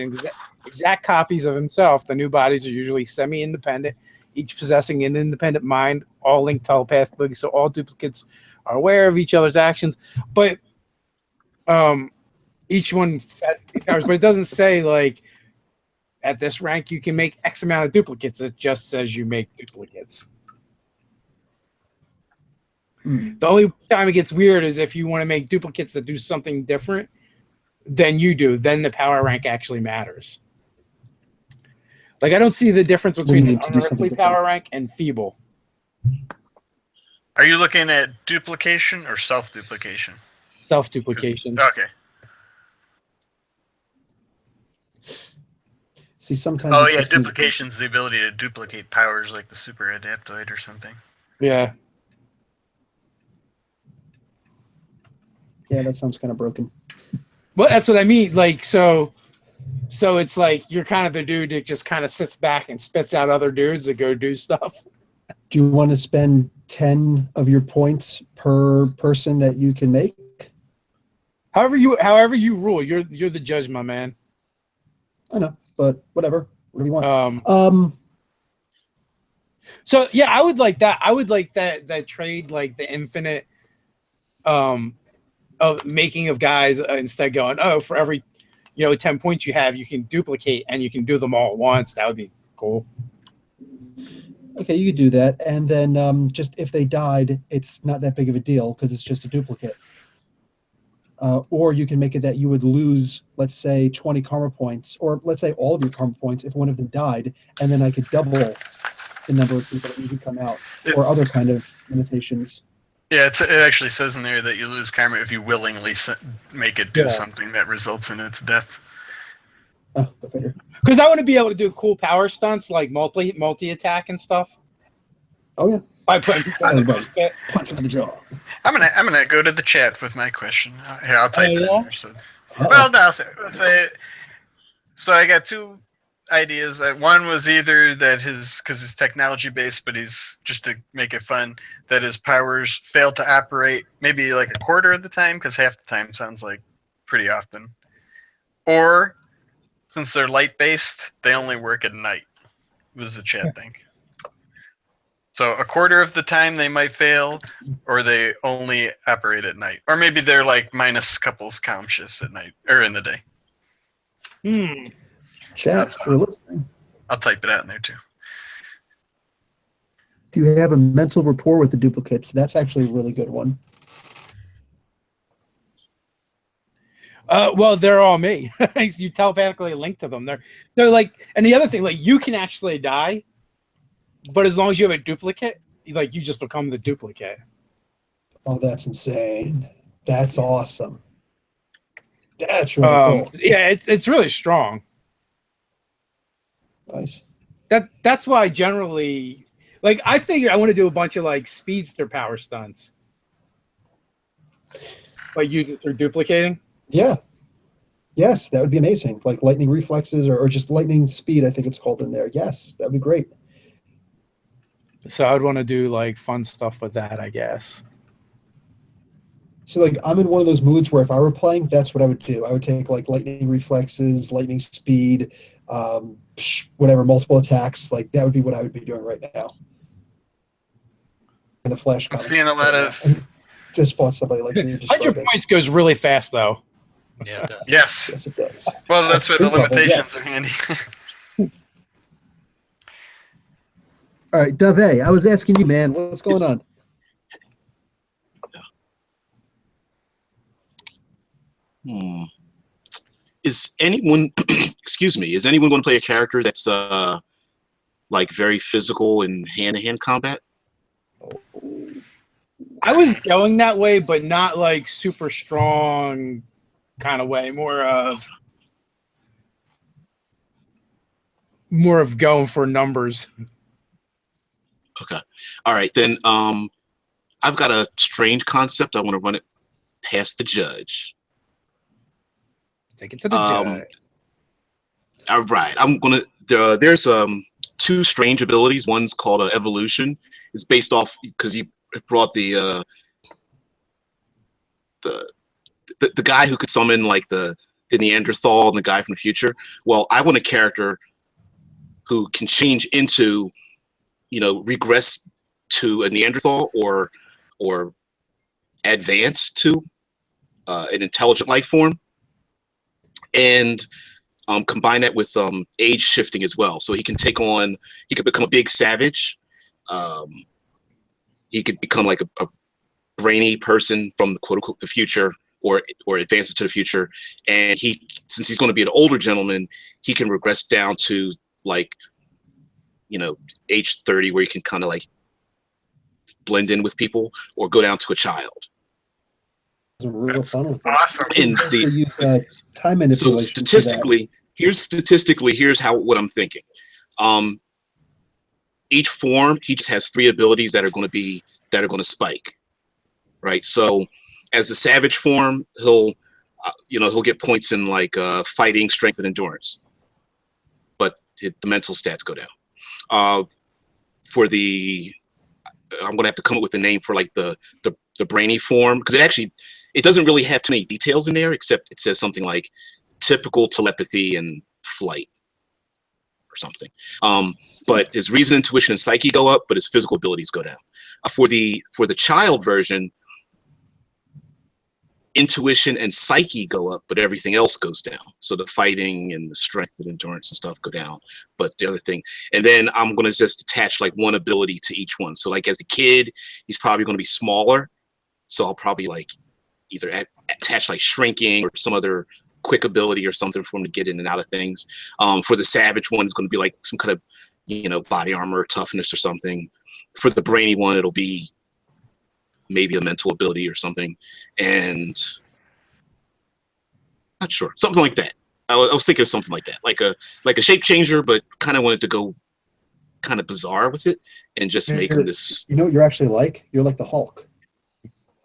exact copies of himself. The new bodies are usually semi-independent, each possessing an independent mind, all linked telepathically, so all duplicates are aware of each other's actions. But each one has powers, but it doesn't say like at this rank you can make X amount of duplicates. It just says you make duplicates. The only time it gets weird is if you want to make duplicates that do something different than you do. Then the power rank actually matters. Like, I don't see the difference between an unearthly power rank and feeble. Are you looking at duplication or self-duplication? Self-duplication. Okay. See, sometimes. Oh it's yeah, just me- duplication's the ability to duplicate powers like the super adaptoid or something. Yeah. Yeah, that sounds kind of broken. Well, that's what I mean. Like, so it's like you're kind of the dude that just kind of sits back and spits out other dudes that go do stuff. Do you want to spend 10 of your points per person that you can make? However you rule, you're the judge, my man. I know, but whatever you want. So yeah, I would like that. I would like that trade, like the infinite of making of guys instead going, oh, for every 10 points you have, you can duplicate and you can do them all at once. That would be cool. Okay, you could do that, and then just if they died, it's not that big of a deal because it's just a duplicate. Or you can make it that you would lose, let's say, 20 karma points, or let's say all of your karma points if one of them died, and then I could double the number of people that you could come out, or other kind of limitations. Yeah, it actually says in there that you lose karma if you willingly make it do something that results in its death. Oh, go figure. Because I want to be able to do cool power stunts like multi attack and stuff. Oh yeah. By putting people in the first pit. Punch him in the jaw. I'm gonna go to the chat with my question. Here, I'll type it in there. So. Uh-oh. Well, no, let's say. So I got two ideas. One was either that because it's technology based, but he's just to make it fun, that his powers fail to operate maybe like a quarter of the time, because half the time sounds like pretty often. Or since they're light based, they only work at night. Was the chat think? So a quarter of the time they might fail, or they only operate at night, or maybe they're like minus couples comm shifts at night or in the day. Chat, That's we're listening. I'll type it out in there too. Do you have a mental rapport with the duplicates? That's actually a really good one. Well, they're all me. You telepathically link to them. They're like, and the other thing, like you can actually die, but as long as you have a duplicate, like you just become the duplicate. Oh, that's insane. That's awesome. That's really cool. Yeah, it's really strong. Nice. That's why generally, like I figure I want to do a bunch of like speedster power stunts, like use it through duplicating. Yeah. Yes, that would be amazing. Like lightning reflexes or just lightning speed, I think it's called in there. Yes, that would be great. So I'd want to do like fun stuff with that, I guess. So like I'm in one of those moods where if I were playing, that's what I would do. I would take like lightning reflexes, lightning speed, whatever, multiple attacks. Like that would be what I would be doing right now. In the Flash I'm comics. seeing a lot of Just fought somebody like you 100 described. points goes really fast though. Yeah, it does. yes. Yes, it does. Well, that's where the Street level, limitations yes. are handy. All right, Dave, I was asking you, man, what's going on? Is anyone, excuse me, is anyone going to play a character that's like very physical and hand-to-hand combat? I was going that way, but not like super strong kind of way. More of going for numbers. Okay. All right, then I've got a strange concept. I want to run it past the judge. Take it to the judge. All right, I'm gonna. There's two strange abilities. One's called evolution. It's based off because he brought the guy who could summon like the Neanderthal and the guy from the future. Well, I want a character who can change into, regress to a Neanderthal or advance to an intelligent life form, and combine that with age shifting as well. So he can become a big savage. He could become like a brainy person from the quote unquote the future, or advances to the future. And since he's going to be an older gentleman, he can regress down to like, age 30, where he can kind of like blend in with people, or go down to a child. Real fun with Awesome. In time manipulation. So statistically, here's what I'm thinking. Each form, he just has 3 abilities that are going to spike, right? So as the savage form, he'll get points in like fighting, strength, and endurance, but the mental stats go down. I'm going to have to come up with a name for like the brainy form, because it doesn't really have too many details in there, except it says something like typical telepathy and flight or something. But his reason, intuition, and psyche go up, but his physical abilities go down. For the child version, intuition and psyche go up, but everything else goes down. So the fighting and the strength and endurance and stuff go down, but the other thing. And then I'm going to just attach like one ability to each one. So like as a kid, he's probably going to be smaller. So I'll probably like either attach like shrinking or some other quick ability or something for him to get in and out of things. For the savage one, it's going to be like some kind of body armor, toughness or something. For the brainy one, it'll be maybe a mental ability or something. And not sure, something like that. I was thinking of something like that, like a shape changer, but kind of wanted to go kind of bizarre with it and just make him this. You know what you're actually like? You're like the Hulk.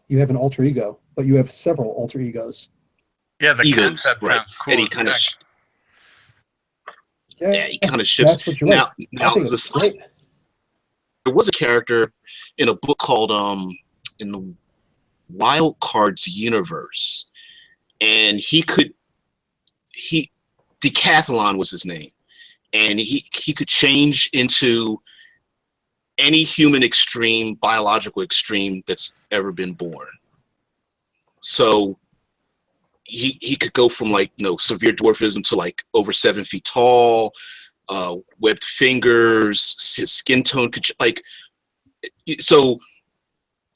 You have an alter ego, but you have several alter egos. Yeah, the egos, concept right? sounds cool. And he as kind of, Yeah, he kind of shifts. That's what you're like. Now I think there's it's a great. there was a character in a book called in the Wild Cards universe, and Decathlon was his name, and he could change into any human extreme, biological extreme that's ever been born. So he could go from like severe dwarfism to like over 7 feet tall, webbed fingers, his skin tone could like so.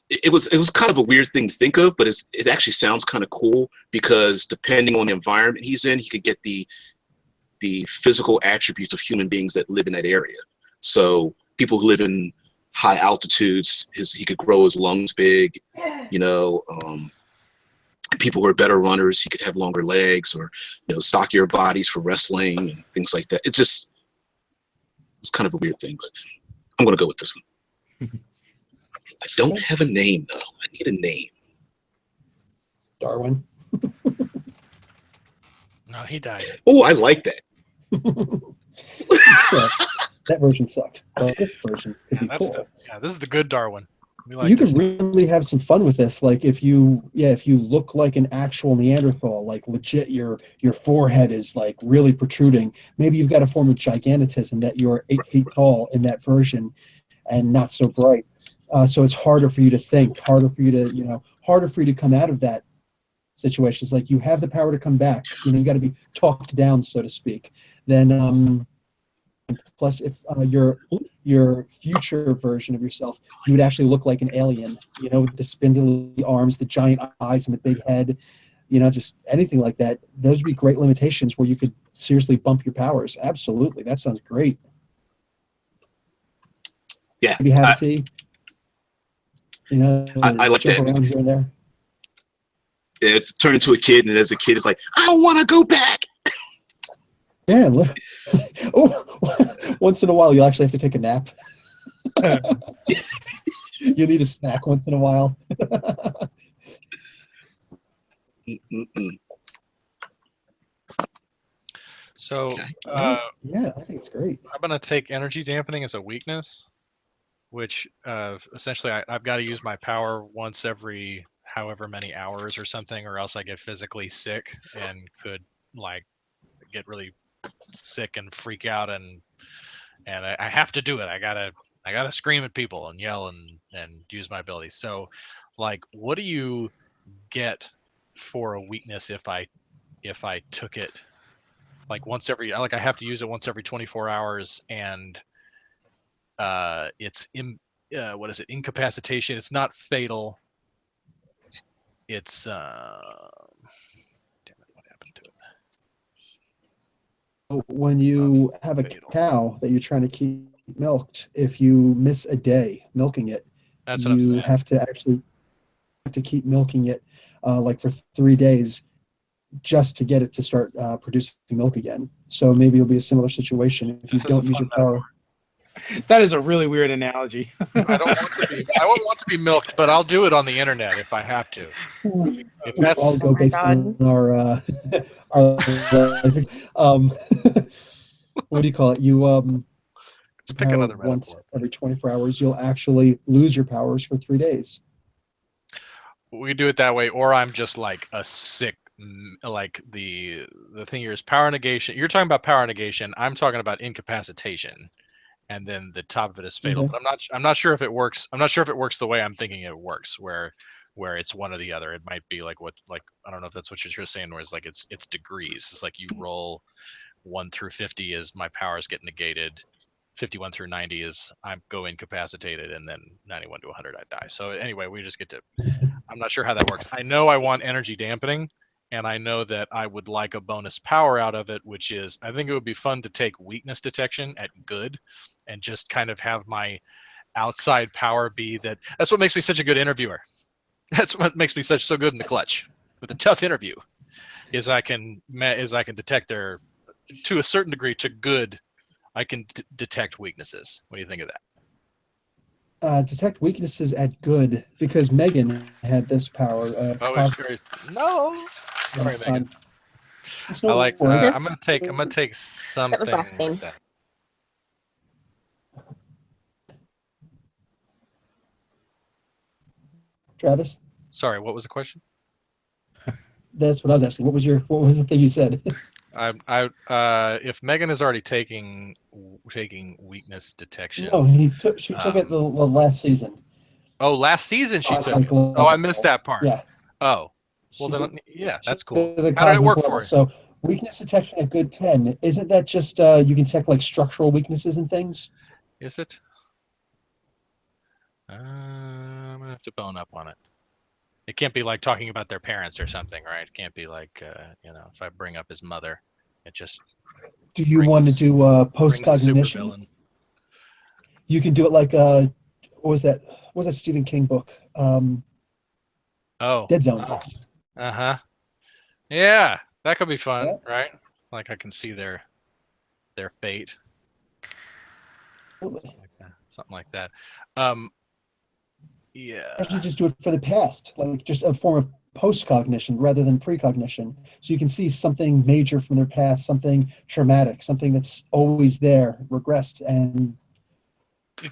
It was kind of a weird thing to think of, but it actually sounds kind of cool because depending on the environment he's in, he could get the physical attributes of human beings that live in that area. So people who live in high altitudes, he could grow his lungs big. People who are better runners, he could have longer legs, or stockier bodies for wrestling and things like that. It's kind of a weird thing, but I'm gonna go with this one. I don't have a name though. I need a name. Darwin. No, he died. Oh, I like that. Yeah, that version sucked. But this version could be cool. This is the good Darwin. We like You this. could really have some fun with this. Like if you look like an actual Neanderthal, like legit, your forehead is like really protruding. Maybe you've got a form of gigantism that you're 8 feet tall in that version, and not so bright. So it's harder for you to think, harder for you to come out of that situation. It's like you have the power to come back. You got to be talked down, so to speak. Then, plus, if your future version of yourself, you would actually look like an alien. With the spindly arms, the giant eyes, and the big head. Just anything like that. Those would be great limitations where you could seriously bump your powers. Absolutely, that sounds great. Yeah, maybe have tea. I like jump that. around here and there. It turned into a kid, and as a kid, it's like, I don't want to go back. Yeah. Once in a while, you'll actually have to take a nap. You need a snack once in a while. So, yeah, I think it's great. I'm gonna take energy dampening as a weakness, which essentially I've got to use my power once every however many hours or something, or else I get physically sick and could like get really sick and freak out, and I have to do it. I gotta scream at people and yell and use my abilities. So, like, what do you get for a weakness if I took it like once every, like I have to use it once every 24 hours, and it's what is it? Incapacitation. It's not fatal. It's damn it, what happened to it? When you have a cow that you're trying to keep milked, if you miss a day milking it, That's what I'm saying. have to actually keep milking it like for 3 days just to get it to start producing milk again. So maybe it'll be a similar situation if you This is a don't use fun your power. That is a really weird analogy. I don't want to be milked, but I'll do it on the internet if I have to. If that's I'll go Oh my based God. on our what do you call it? You let's pick another once metaphor. every 24 hours, you'll actually lose your powers for 3 days. We do it that way, or I'm just like a sick, like the thing here is power negation. You're talking about power negation. I'm talking about incapacitation, and then the top of it is fatal. Okay. But I'm not sure if it works. I'm not sure if it works the way I'm thinking it works, where it's one or the other. It might be like I don't know if that's what you're saying, where it's like it's degrees. It's like you roll 1 through 50 as my powers get negated. 51 through 90 is I go incapacitated, and then 91 to 100 I die. So anyway, we just get to. I'm not sure how that works. I know I want energy dampening, and I know that I would like a bonus power out of it, which is I think it would be fun to take weakness detection at good, and just kind of have my outside power be that. That's what makes me such a good interviewer. That's what makes me so good in the clutch with a tough interview, is I can detect their, to a certain degree, to good. I can detect weaknesses. What do you think of that? Detect weaknesses at good, because Megan had this power. Oh, it's very no. Sorry, Megan. I like. I'm gonna take something. That was last name. Like that. Travis. Sorry, what was the question? That's what I was asking. What was the thing you said? If Megan is already taking weakness detection. No, she took it the last season. Oh, last season she Last took. cycle. Oh, I missed that part. Yeah. Oh, Well, then, yeah, that's To cool. the How did it cosmic work level. for you? So weakness detection at good 10. Isn't that just you can detect like structural weaknesses and things? Is it? I'm gonna have to bone up on it. It can't be like talking about their parents or something, right? It can't be like, if I bring up his mother, it just Do you brings want to us- do brings a post-cognition? supervillain. You can do it like what was that? What was that Stephen King book? Oh. Dead Zone. Uh-huh. Yeah, that could be fun, Yeah. right? Like I can see their fate, Absolutely. like that, something like that. Yeah. Or you just do it for the past, like just a form of post-cognition rather than precognition. So you can see something major from their past, something traumatic, something that's always there, regressed, and You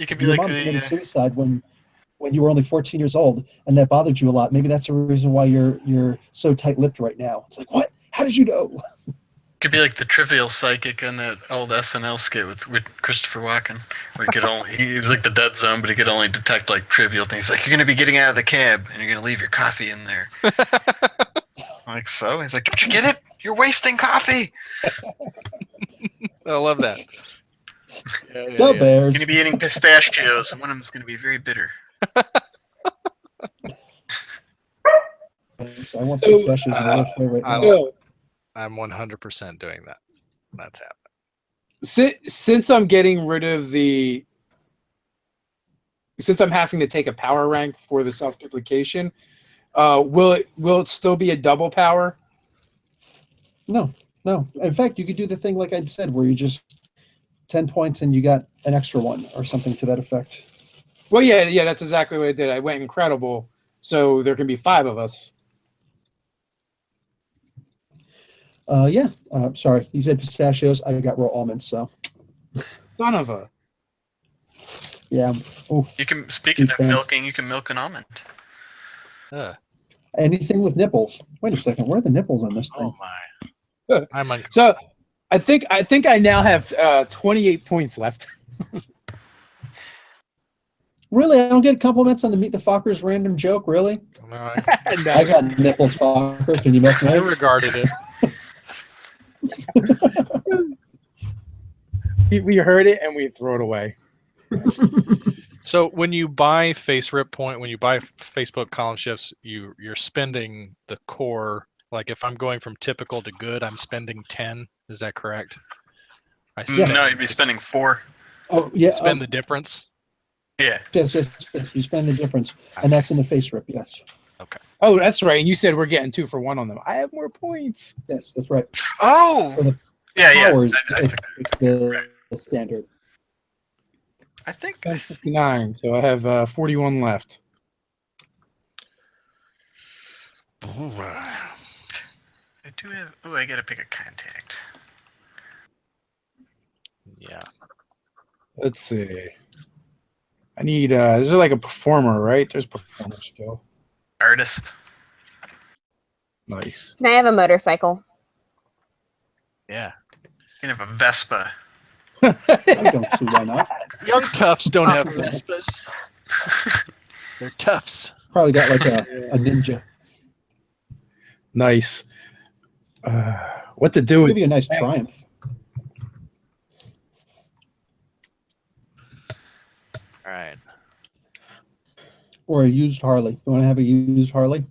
could be your like mom committed the suicide when you were only 14 years old, and that bothered you a lot. Maybe that's the reason why you're so tight-lipped right now. It's like, what? How did you know? could be like the trivial psychic in that old SNL skit with Christopher Walken, where he was like the dead zone, but he could only detect like trivial things. Like, you're gonna be getting out of the cab and you're gonna leave your coffee in there. Like, so he's like, don't you get it? You're wasting coffee. I love that. Yeah, The You're Bears. gonna be eating pistachios, and one of them's gonna be very bitter. So I want So, pistachios in the worst way right I now. So, I'm 100% doing that. That's happening. since I'm getting rid of since I'm having to take a power rank for the self-duplication, will it still be a double power? No. In fact, you could do the thing like I said, where you just 10 points and you got an extra one or something to that effect. Well, yeah, that's exactly what I did. I went incredible, so there can be 5 of us. Yeah. Sorry, you said pistachios. I got raw almonds. So Son of a. yeah. Oh, You can, speaking Big of fan. milking, you can milk an almond. anything with nipples. Wait a second. Where are the nipples on this thing? Oh my. I'm un- So, I think I now have 28 points left. Really? I don't get compliments on the Meet the Fockers random joke. Really? no, I got nipples, Focker. Can you milk I me? regarded it. We heard it and we throw it away. So when you buy when you buy Facebook column shifts, you're spending the core. Like if I'm going from typical to good, I'm spending 10. Is that correct? I spend, No, you'd be spending 4. Oh yeah. spend the difference. Yeah. Yes. You spend the difference, and that's in the face rip. Yes. Oh, that's right. And you said we're getting 2 for 1 on them. I have more points. Yes, that's right. Oh. For the Yeah. powers, I it's took the standard. I think 159. So I have 41 left. I do have. Oh, I gotta pick a contact. Yeah. Let's see. I need this is like a performer, right? There's performer skill. Artist. Nice. Can I have a motorcycle? Yeah. You can have a Vespa. I don't see why not. Young toughs don't have Vespas. They're toughs. Probably got like a ninja. Nice. What to do with Maybe a nice Triumph. All right. Or a used Harley. You want to have a used Harley?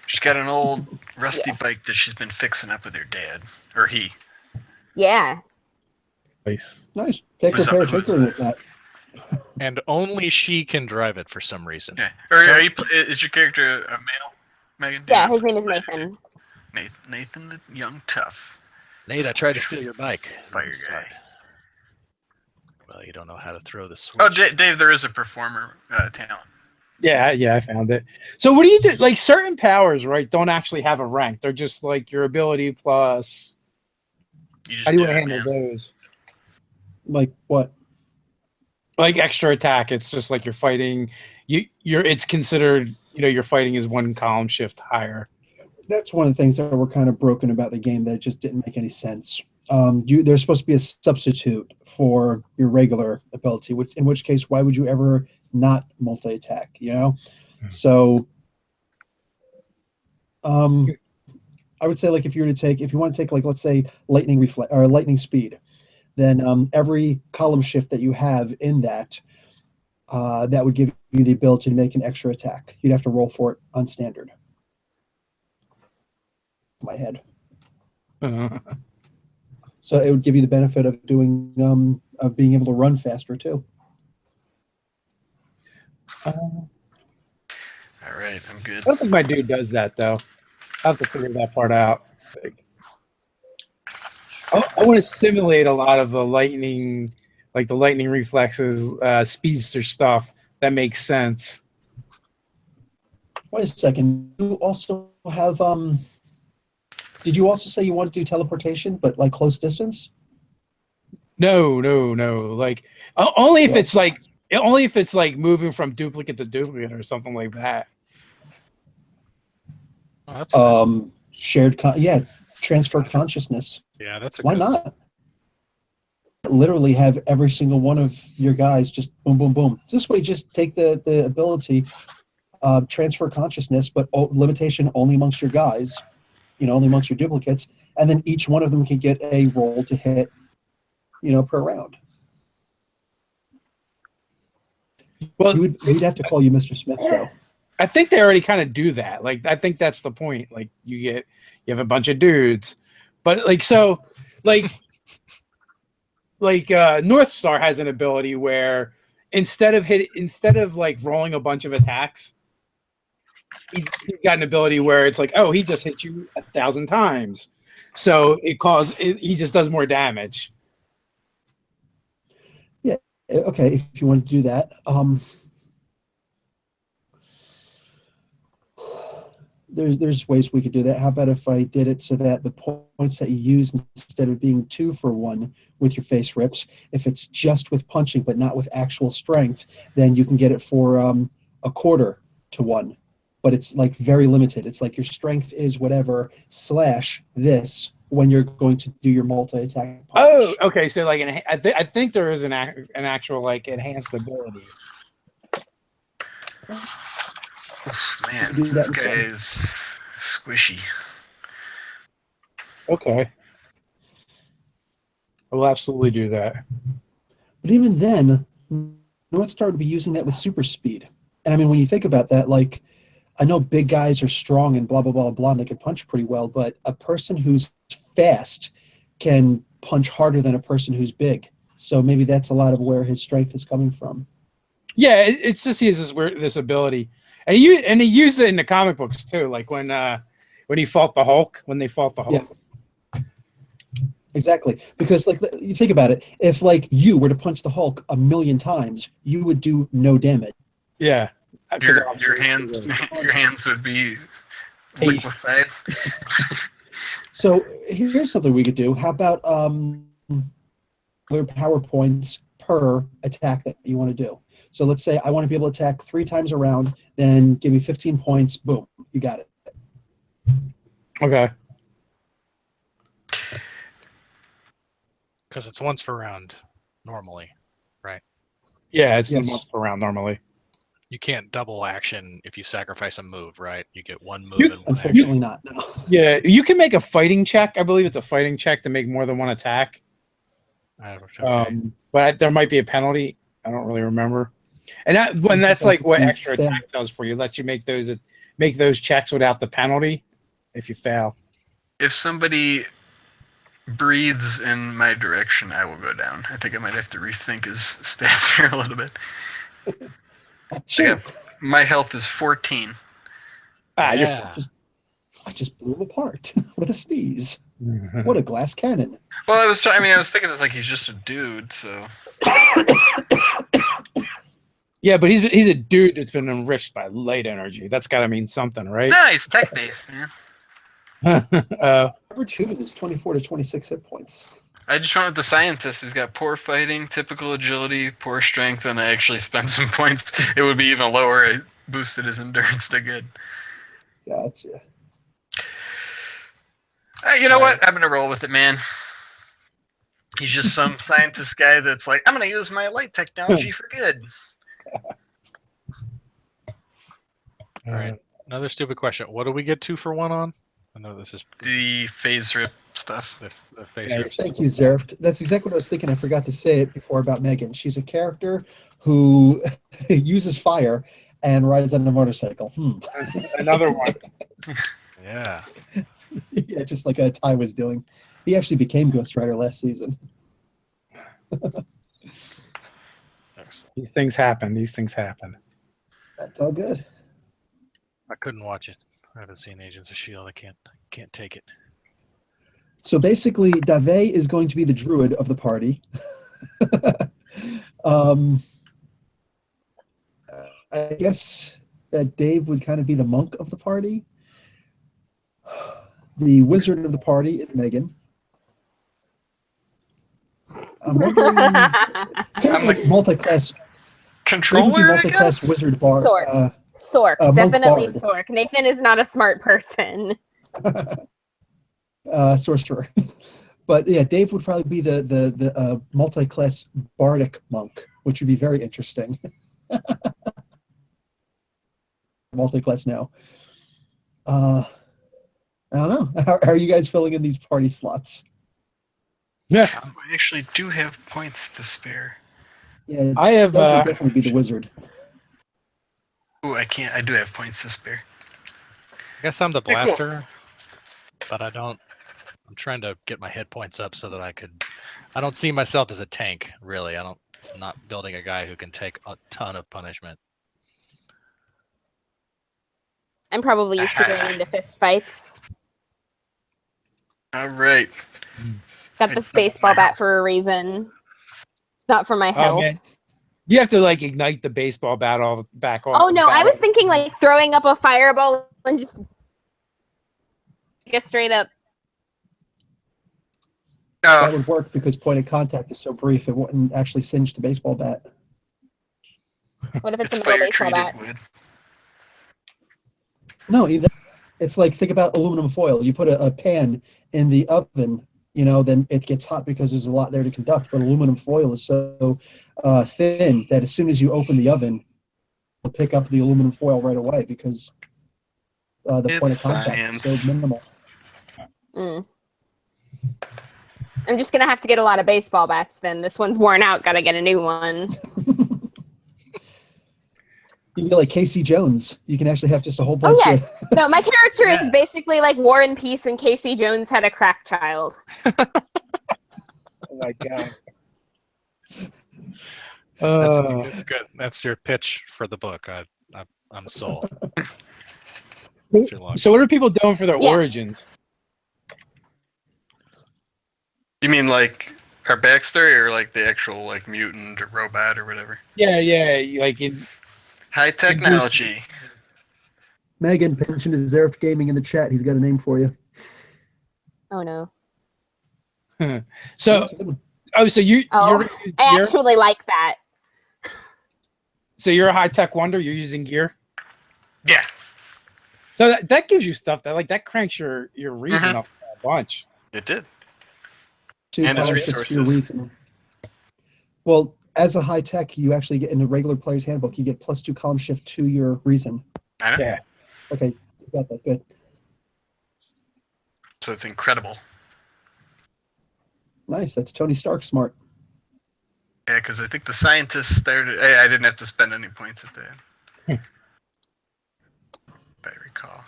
She's got an old rusty bike that she's been fixing up with her dad, or he. Yeah. nice. Nice. Take Who's her up? take her with that. And only she can drive it for some reason. Yeah. Or are you? Is your character a male, Megan? Do you Yeah, know? his name is Nathan. Nathan the young tough. Nate, I tried to steal your bike. Fire It's guy. hard. Well, you don't know how to throw the switch. Oh, Dave, there is a performer talent. Yeah, I found it. So what do you do? Like certain powers, right, don't actually have a rank. They're just like your ability plus. You just How do you do want to it, handle man. those? Like what? Like extra attack. It's just like you're fighting. It's considered. Your fighting is 1 column shift higher. That's one of the things that were kind of broken about the game that just didn't make any sense. There's supposed to be a substitute for your regular ability, in which case, why would you ever not multi-attack? Hmm. So, I would say like if you want to take like let's say lightning reflect or lightning speed, then every column shift that you have in that that would give you the ability to make an extra attack. You'd have to roll for it on standard. My head. So it would give you the benefit of doing of being able to run faster too. All right, I'm good. I don't think my dude does that though. I have to figure that part out. I want to simulate a lot of the lightning, like the lightning reflexes, speedster stuff. That makes sense. Wait a second. You also have did you also say you want to do teleportation, but like close distance? No. Like only if it's like moving from duplicate to duplicate or something like that. Oh, that's good. Transfer consciousness. Yeah, that's a Why good. not? Literally have every single one of your guys just boom, boom, boom. This way, just take the ability, transfer consciousness, but limitation only amongst your guys, only amongst your duplicates, and then each one of them can get a roll to hit, per round. Well, we'd have to call you Mr. Smith, though. I think they already kind of do that. Like, I think that's the point. Like, you have a bunch of dudes, but like North Star has an ability where instead of like rolling a bunch of attacks, he's got an ability where it's like, oh, he just hit you 1,000 times, so he just does more damage. Yeah. Okay. If you want to do that, there's ways we could do that. How about if I did it so that the points that you use, instead of being 2 for 1 with your face rips, if it's just with punching but not with actual strength, then you can get it for a quarter to 1. But it's like very limited. It's like your strength is whatever / this when you're going to do your multi-attack punch. Oh, okay. So like, I think there is an actual like enhanced ability. Man, do that this instead. guy is squishy. Okay. I will absolutely do that. But even then, North Star would be using that with super speed. And I mean, when you think about that, like, I know big guys are strong and blah, blah, blah, blah, and they can punch pretty well, but a person who's fast can punch harder than a person who's big. So maybe that's a lot of where his strength is coming from. Yeah, it's just he has this ability. And he used it in the comic books too, like when he fought the Hulk. When they fought the Hulk. Yeah. Exactly, because like you think about it, if like you were to punch the Hulk 1,000,000 times, you would do no damage. Yeah, Your hands would be liquefied. So here's something we could do. How about other power points per attack that you want to do? So let's say I want to be able to attack 3 times a round, then give me 15 points. Boom, you got it. Okay. Because it's once per round normally, right? Yeah, it's Yes. once per round normally. You can't double action if you sacrifice a move, right? You get one move You- and one Unfortunately, action. not. No. Yeah, you can make a fighting check. I believe it's a fighting check to make more than one attack. Okay. But there might be a penalty. I don't really remember. And that's like what extra Fail. attack does for you. Lets you make those checks without the penalty if you fail. If somebody breathes in my direction, I will go down. I think I might have to rethink his stats here a little bit. Sure. Yeah, my health is 14. You're Yeah. I just blew him apart with a sneeze. fine. What a glass cannon. Well, I was thinking it's like he's just a dude, so Yeah, but he's a dude that's been enriched by light energy. That's got to mean something, right? no, he's tech based, man. Average human is 24 to 26 hit points. I just went with the scientist. He's got poor fighting, typical agility, poor strength, and I actually spent some points. It would be even lower. I boosted his endurance to good. Gotcha. You know what? I'm gonna roll with it, man. He's just some scientist guy that's like, I'm gonna use my light technology for good. All right. Another stupid question. What do we get 2-for-1 on? I know this is The phase rip stuff. the face Yeah, rips. Thank you, Zerft. That's exactly what I was thinking. I forgot to say it before about Megan. She's a character who uses fire and rides on a motorcycle. Another one. Yeah. Yeah, just like Ty was doing. He actually became Ghost Rider last season. Excellent. These things happen. These things happen. That's all good. I couldn't watch it. I haven't seen Agents of Shield. I can't take it. So basically, Dave is going to be the druid of the party. I guess that Dave would kind of be the monk of the party. The wizard of the party is Megan. I'm wondering, I'm like multi-class. Maybe Controller, I multi-class guess? wizard bard. Sork. Sork, monk definitely bard. Sork. Nathan is not a smart person. Sorcerer. But yeah, Dave would probably be the multi-class bardic monk, which would be very interesting. Multi-class now. I don't know. How are you guys filling in these party slots? Yeah, I actually do have points to spare. Yeah, I have. Doug would definitely be the wizard. Ooh, I can't. I do have points to spare. I guess I'm the Hey, cool. blaster, but I don't. I'm trying to get my hit points up so that I don't see myself as a tank, really. I'm not building a guy who can take a ton of punishment. I'm probably used to going into fist fights. All right. Got this baseball bat for a reason. It's not for my Oh, health. man. You have to like ignite the baseball bat all back off. Oh no, I was thinking like throwing up a fireball and just get straight up. That Oh, would work because point of contact is so brief it wouldn't actually singe the baseball bat. What if it's it's a metal fire baseball treated bat? wood. No, even it's like think about aluminum foil. You put a pan in the oven, then it gets hot because there's a lot there to conduct. But aluminum foil is so thin that as soon as you open the oven, it'll pick up the aluminum foil right away because the point of It's contact is science. so minimal. Mm. I'm just gonna have to get a lot of baseball bats then. This one's worn out, gotta get a new one. You can be like Casey Jones. You can actually have just a whole bunch Oh yes. No, my character Yeah. is basically like War and Peace and Casey Jones had a crack child. Oh my god. That's good. That's your pitch for the book. I'm sold. Too long. So what are people doing for their Yeah. origins? You mean like our backstory or like the actual like mutant or robot or whatever? Yeah, like in High technology. Megan, pension deserved gaming in the chat. He's got a name for you. Oh no. so That's a good one. so you Oh, I you're actually like that. so you're a high tech wonder. You're using gear. Yeah. So that gives you stuff that cranks your reason up a bunch. It did. Two And his scholarships for your resources. reason. Well, as a high tech, you actually get in the regular player's handbook, you get +2 column shift to your reason. I know. Yeah. Okay, you got that. Good. So it's incredible. Nice. That's Tony Stark smart. Yeah, because I think the scientists started. I didn't have to spend any points at that. If I recall.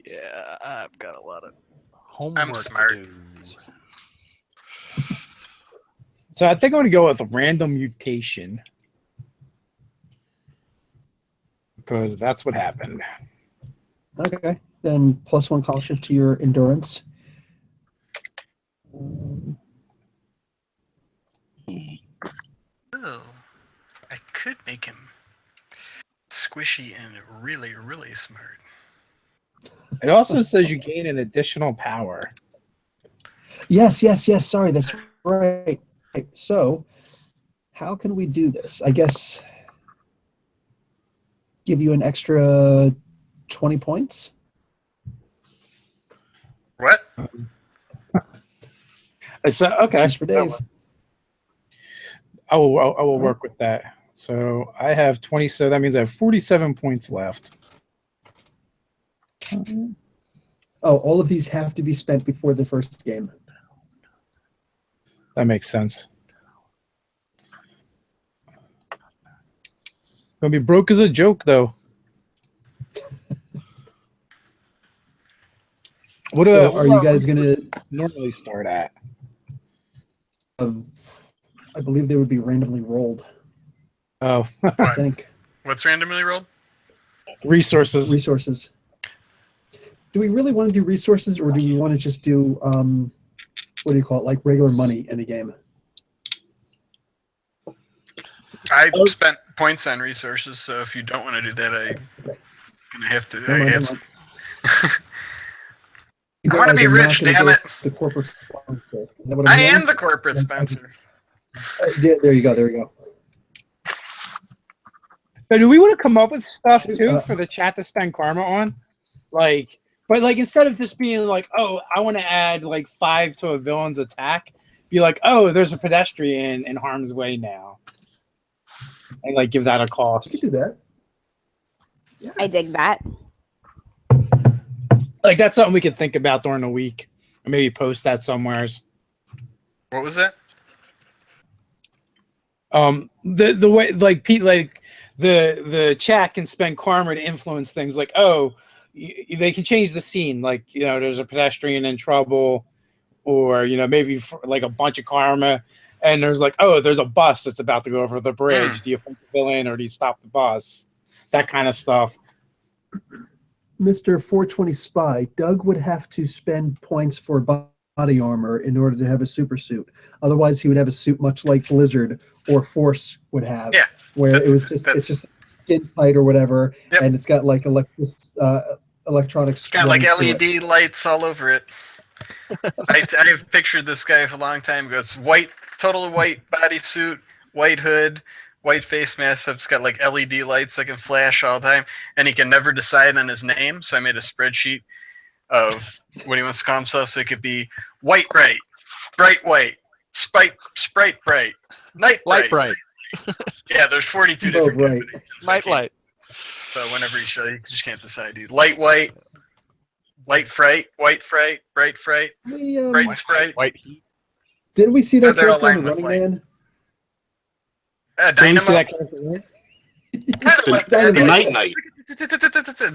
Yeah, I've got a lot of homework smart. to do. So I think I'm gonna go with a random mutation because that's what happened. Okay. Then +1 column shift to your endurance. Oh, I could make him squishy and really, really smart. It also says you gain an additional power. Yes. Sorry, that's right. So, how can we do this? I guess give you an extra 20 points. What? It's okay. Just for Dave. I will work with that. So I have 20. So that means I have 47 points left. Oh, all of these have to be spent before the first game. That makes sense. Gonna be broke as a joke, though. What So are you guys gonna? normally start at? I believe they would be randomly rolled. Oh, I think What's randomly rolled? resources. resources. Do we really want to do resources, or do we want to just do what do you call it, like regular money in the game? I spent points on resources, so if you don't want to do that, I'm gonna have to. Never mind, never mind. You I want to guys be are not rich, gonna damn go it! with the corporate sponsor. Is that what I'm I hearing? am the corporate sponsor. There you go. There you go. But do we want to come up with stuff too Uh, for the chat to spend karma on? Like, but like instead of just being like, oh, I want to add like 5 to a villain's attack, be like, oh, there's a pedestrian in harm's way now, and like give that a You cost. could do that. Yes. I dig that. Like that's something we could think about during the week, or maybe post that somewheres. What was that? The way like Pete, like the chat can spend karma to influence things. Like, oh, they can change the scene. Like, you know, there's a pedestrian in trouble, or you know, maybe for, like a bunch of karma, and there's like, oh, there's a bus that's about to go over the bridge. Do you fight the villain or do you stop the bus? That kind of stuff. Mr. 420 Spy, Doug would have to spend points for body armor in order to have a super suit. Otherwise, he would have a suit much like Blizzard or Force would have, Yeah, where that's- it was just it's just skin tight or whatever, Yep. and it's got like electronics. It's got like running through it. LED lights all over it. I've pictured this guy for a long time ago. It's white, total white bodysuit, white hood, white face mask. It's got like LED lights that can flash all the time, and he can never decide on his name. So I made a spreadsheet of what he wants to call himself. So it could be White Bright White, Sprite Bright, Night Light Bright. bright, Yeah, there's 42 Oh, different bright. combinations. night light. So whenever you show, you just can't decide, dude. Light white, light fright, white fright, bright fright, We, bright sprite, White heat. didn't we see that They're all character in the lined with Running light. Man? Did we see dynamo. that character, right? Kind of The- like the that. Night Knight.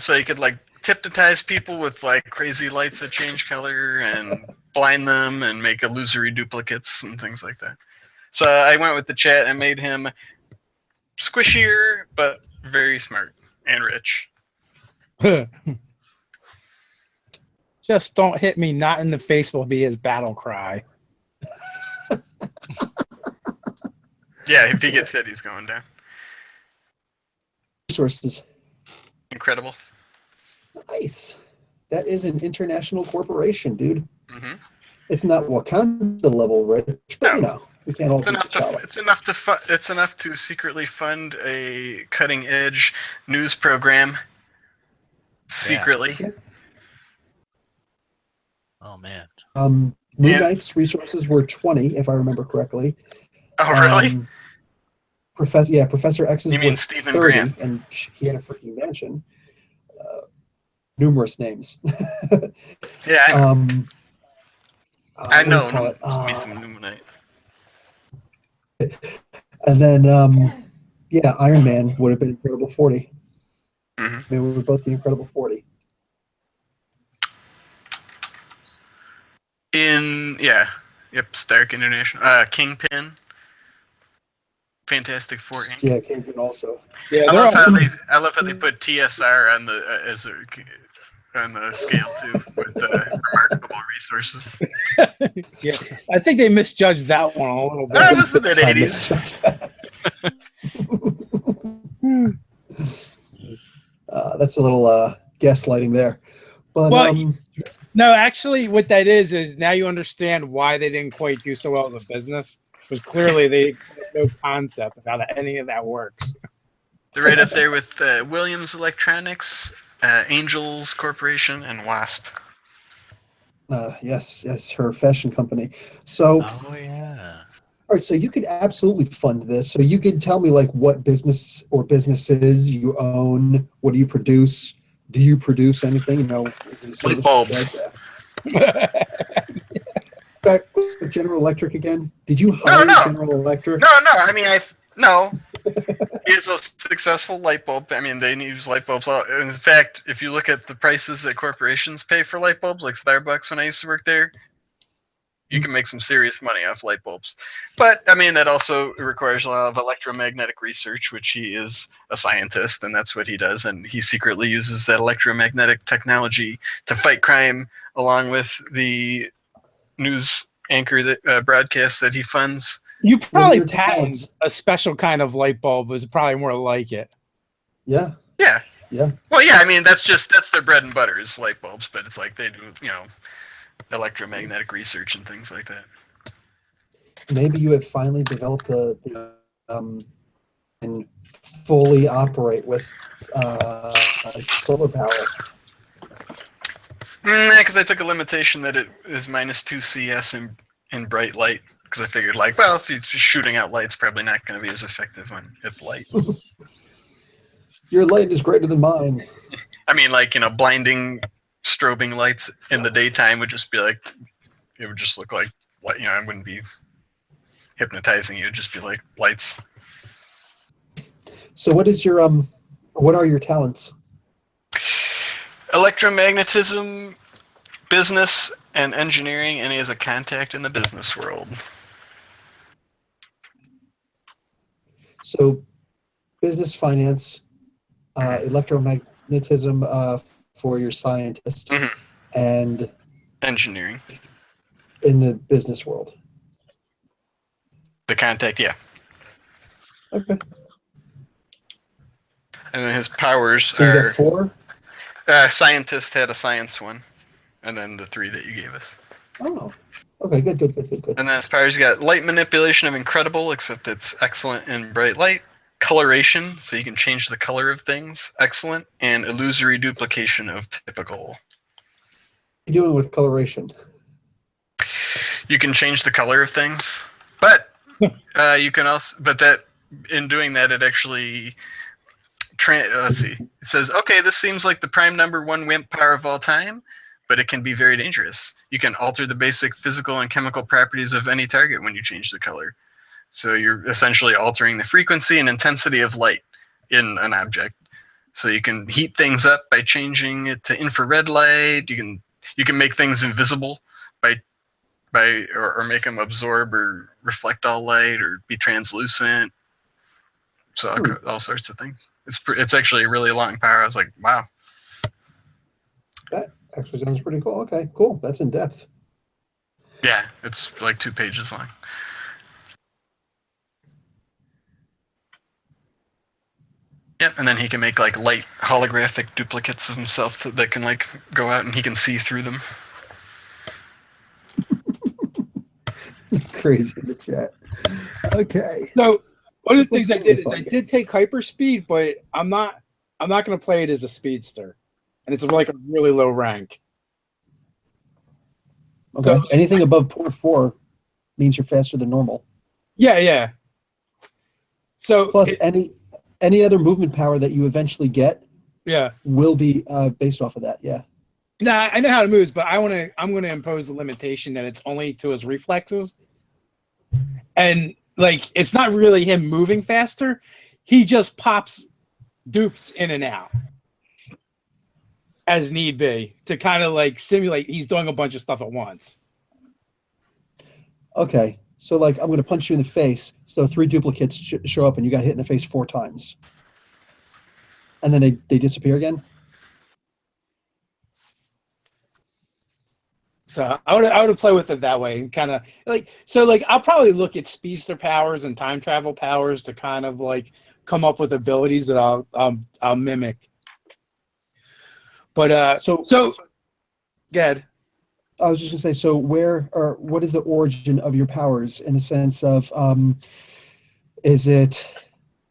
So you could like hypnotize people with like crazy lights that change color and blind them and make illusory duplicates and things like that. So I went with the chat and made him squishier but very smart and rich. Just don't hit me, not in the face will be his battle cry. Yeah, if he gets hit, he's going down. Resources. Incredible. Nice. That is an international corporation, dude. hmm It's not Wakanda level rich, but No. you know, we can't all It's be enough to T'Challa. it's enough to secretly fund a cutting edge news program. Secretly. Oh man. Moon Yeah. Knight's resources were 20, if I remember correctly. Oh really? Professor X's You mean were Stephen 30, Grant? and he had a freaking mansion. Numerous names. Yeah, I I what do know. you call it? Me some Numenite. And then, Iron Man would have been Incredible 40. Mhm. They would both be Incredible 40. Stark International. Kingpin. Fantastic Four Inc. Yeah, Kingpin also. Yeah, I they're love all, I love how they put TSR on the on the scale too with remarkable resources. yeah. I think they misjudged that one a little bit. That was the mid I 80s. misjudged that. That's a little gaslighting there. But Well, No, actually, what that is now you understand why they didn't quite do so well as a business. Because clearly they have no concept of how any of that works. They're right up there with Williams Electronics, Angels Corporation, and Wasp. yes, her fashion company. So, Oh yeah. all right, so you could absolutely fund this. So you could tell me like what business or businesses you own, what do you produce, do you produce anything? You know, is it a service bulbs. instead? Yeah. Back with General Electric again. Did you hire no. General Electric? No. I mean, no. It's a successful light bulb. I mean, they use light bulbs. In fact, if you look at the prices that corporations pay for light bulbs, like Starbucks when I used to work there, you can make some serious money off light bulbs. But, I mean, that also requires a lot of electromagnetic research, which he is a scientist, and that's what he does. And he secretly uses that electromagnetic technology to fight crime, along with the news anchor that broadcasts that he funds. You What are probably your patent talents? a special kind of light bulb is probably more like it. Yeah. Yeah. Yeah. Well, yeah, I mean, that's their bread and butter is light bulbs, but it's like they do, electromagnetic research and things like that. Maybe you have finally developed and fully operate with solar power. Because I took a limitation that it is -2 CS in bright light, because I figured, like, well, if it's just shooting out light, it's probably not going to be as effective when it's light. Your light is greater than mine. I mean, like, blinding strobing lights in the daytime would just be like, it would just look like, I wouldn't be hypnotizing you, it'd just be like lights. So what is your what are your talents? Electromagnetism, business, and engineering, and he has a contact in the business world. So business, finance, electromagnetism for your scientist, and engineering in the business world. The contact, yeah. Okay. And then his powers So you are got 4? Scientist had a science one, and then the 3 that you gave us. Oh. Okay, good. And then his powers, you got light manipulation of incredible, except it's excellent in bright light. Coloration, so you can change the color of things, excellent. And illusory duplication of typical. What are you doing with coloration? You can change the color of things, but you can also, in doing that, it actually, let's see, it says, okay, this seems like the prime number 1 WIMP power of all time, but it can be very dangerous. You can alter the basic physical and chemical properties of any target when you change the color. So you're essentially altering the frequency and intensity of light in an object. So you can heat things up by changing it to infrared light. You can make things invisible or make them absorb or reflect all light or be translucent. So all sorts of things. It's actually a really long power. I was like, wow. That actually sounds pretty cool. Okay, cool. That's in depth. Yeah, it's like 2 pages long. Yep, and then he can make like light holographic duplicates of himself that can like go out and he can see through them. Crazy in the chat. Okay. No, one of the things I did is I did take hyperspeed, but I'm not going to play it as a speedster, and it's like a really low rank. Okay. So anything above port 4 means you're faster than normal. Yeah. So plus any other movement power that you eventually get, will be based off of that. Yeah. Nah, I know how it moves, but I'm gonna impose the limitation that it's only to his reflexes, and like it's not really him moving faster. He just pops dupes in and out as need be to kind of like simulate he's doing a bunch of stuff at once. Okay, so like I'm going to punch you in the face, so 3 duplicates show up and you got hit in the face 4 times. And then they disappear again? So I would play with it that way and kind of like I'll probably look at speedster powers and time travel powers to kind of like come up with abilities that I'll mimic. But so good. I was just gonna say, so what is the origin of your powers in the sense of is it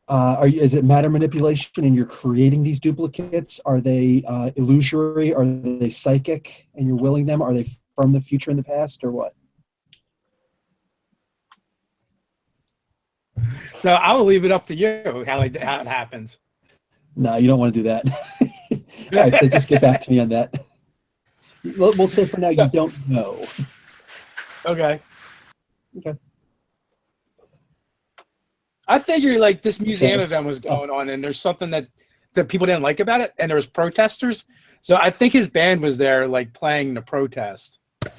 matter manipulation and you're creating these duplicates? Are they illusory? Are they psychic and you're willing them? Are they from the future and the past, or what? So I'll leave it up to you how it happens. No, you don't want to do that. All right, so just get back to me on that. We'll say for now you don't know. Okay. Okay. I figured like this museum Okay. event was going on, and there's something that people didn't like about it, and there was protesters. So I think his band was there, like playing the protest. I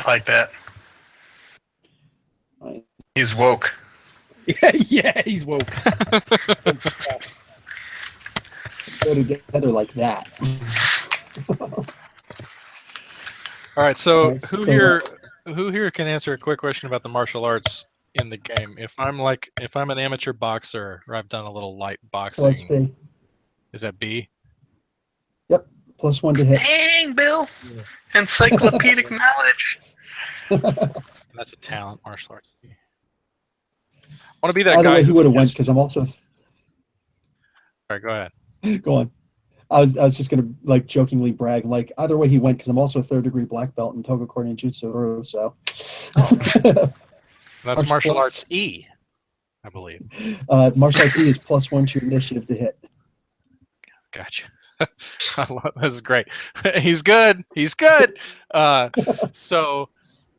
like that. Right. He's woke. Yeah, he's woke. Let's go together like that. All right, so Alright, who so, here can answer a quick question about the martial arts in the game? If I'm an amateur boxer or I've done a little light So let's boxing, see. is that B? Yep, +1 to hit. Dang, Bill. Encyclopedic knowledge. That's a talent, martial arts. I want to be that Either guy way, he who would have went gets- because I'm also. All right, go ahead. Go on. I was just gonna like jokingly brag like either way he went because I'm also a 3rd degree black belt in Togo Korean Jutsu. So. That's martial arts E, I believe. Martial arts E is +1 to your initiative to hit. Gotcha. This is great. He's good. He's good. So,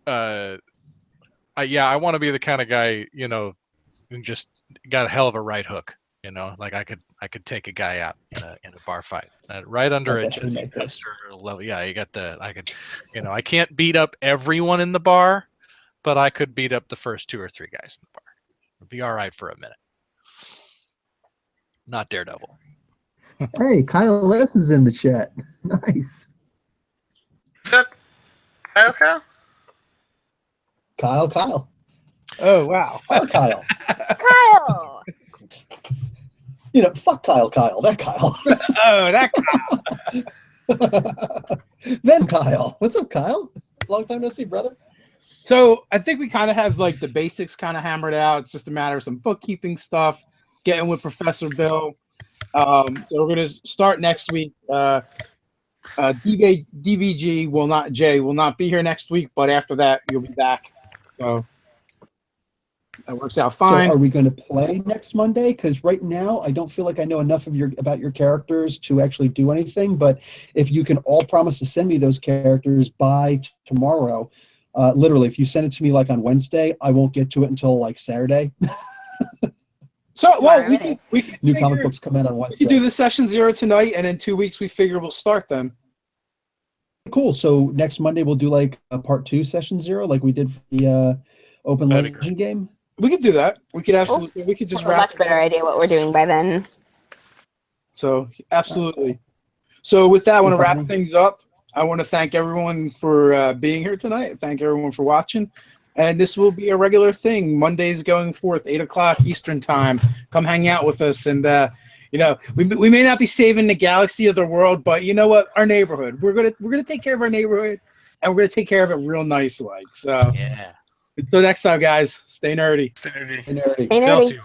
yeah, I want to be the kind of guy, who just got a hell of a right hook. Like I could take a guy out in a bar fight, right under Like a a Jesse haymaker. Custer level. Yeah, I could, I can't beat up everyone in the bar, but I could beat up the first 2 or 3 guys in the bar. It'd be all right for a minute. Not Daredevil. Hey, Kyle S is in the chat. Nice. Is that Kyle? Kyle. Oh wow. Our Kyle. Kyle. Fuck Kyle. That Kyle. Oh, that guy. Then Kyle. What's up, Kyle? Long time no see, brother. So I think we kind of have like the basics kind of hammered out. It's just a matter of some bookkeeping stuff, getting with Professor Bill. So we're gonna start next week. DBG will not be here next week, but after that you'll be back. So that works out fine. So are we going to play next Monday? Because right now I don't feel like I know enough about your characters to actually do anything. But if you can all promise to send me those characters by tomorrow, literally, if you send it to me like on Wednesday, I won't get to it until like Saturday. So well, we Tomorrow can New figure- comic books come out on We Wednesday. can do the session 0 tonight, and in 2 weeks we figure we'll start them. Cool. So next Monday we'll do like a part 2 session 0, like we did for the Open That'd be Legend game. We could do that. We could absolutely. We could just Have a wrap. much better idea what we're doing by then. So absolutely. So with that, I want to wrap Okay. things up. I want to thank everyone for being here tonight. Thank everyone for watching. And this will be a regular thing. Mondays going forth, 8 o'clock Eastern time. Come hang out with us. And, we may not be saving the galaxy or the world, but you know what? Our neighborhood. We're gonna take care of our neighborhood, and we're going to take care of it real nice like. So Yeah. until next time, guys, stay nerdy. Stay nerdy. Nerdy. Stay nerdy. Excelsior.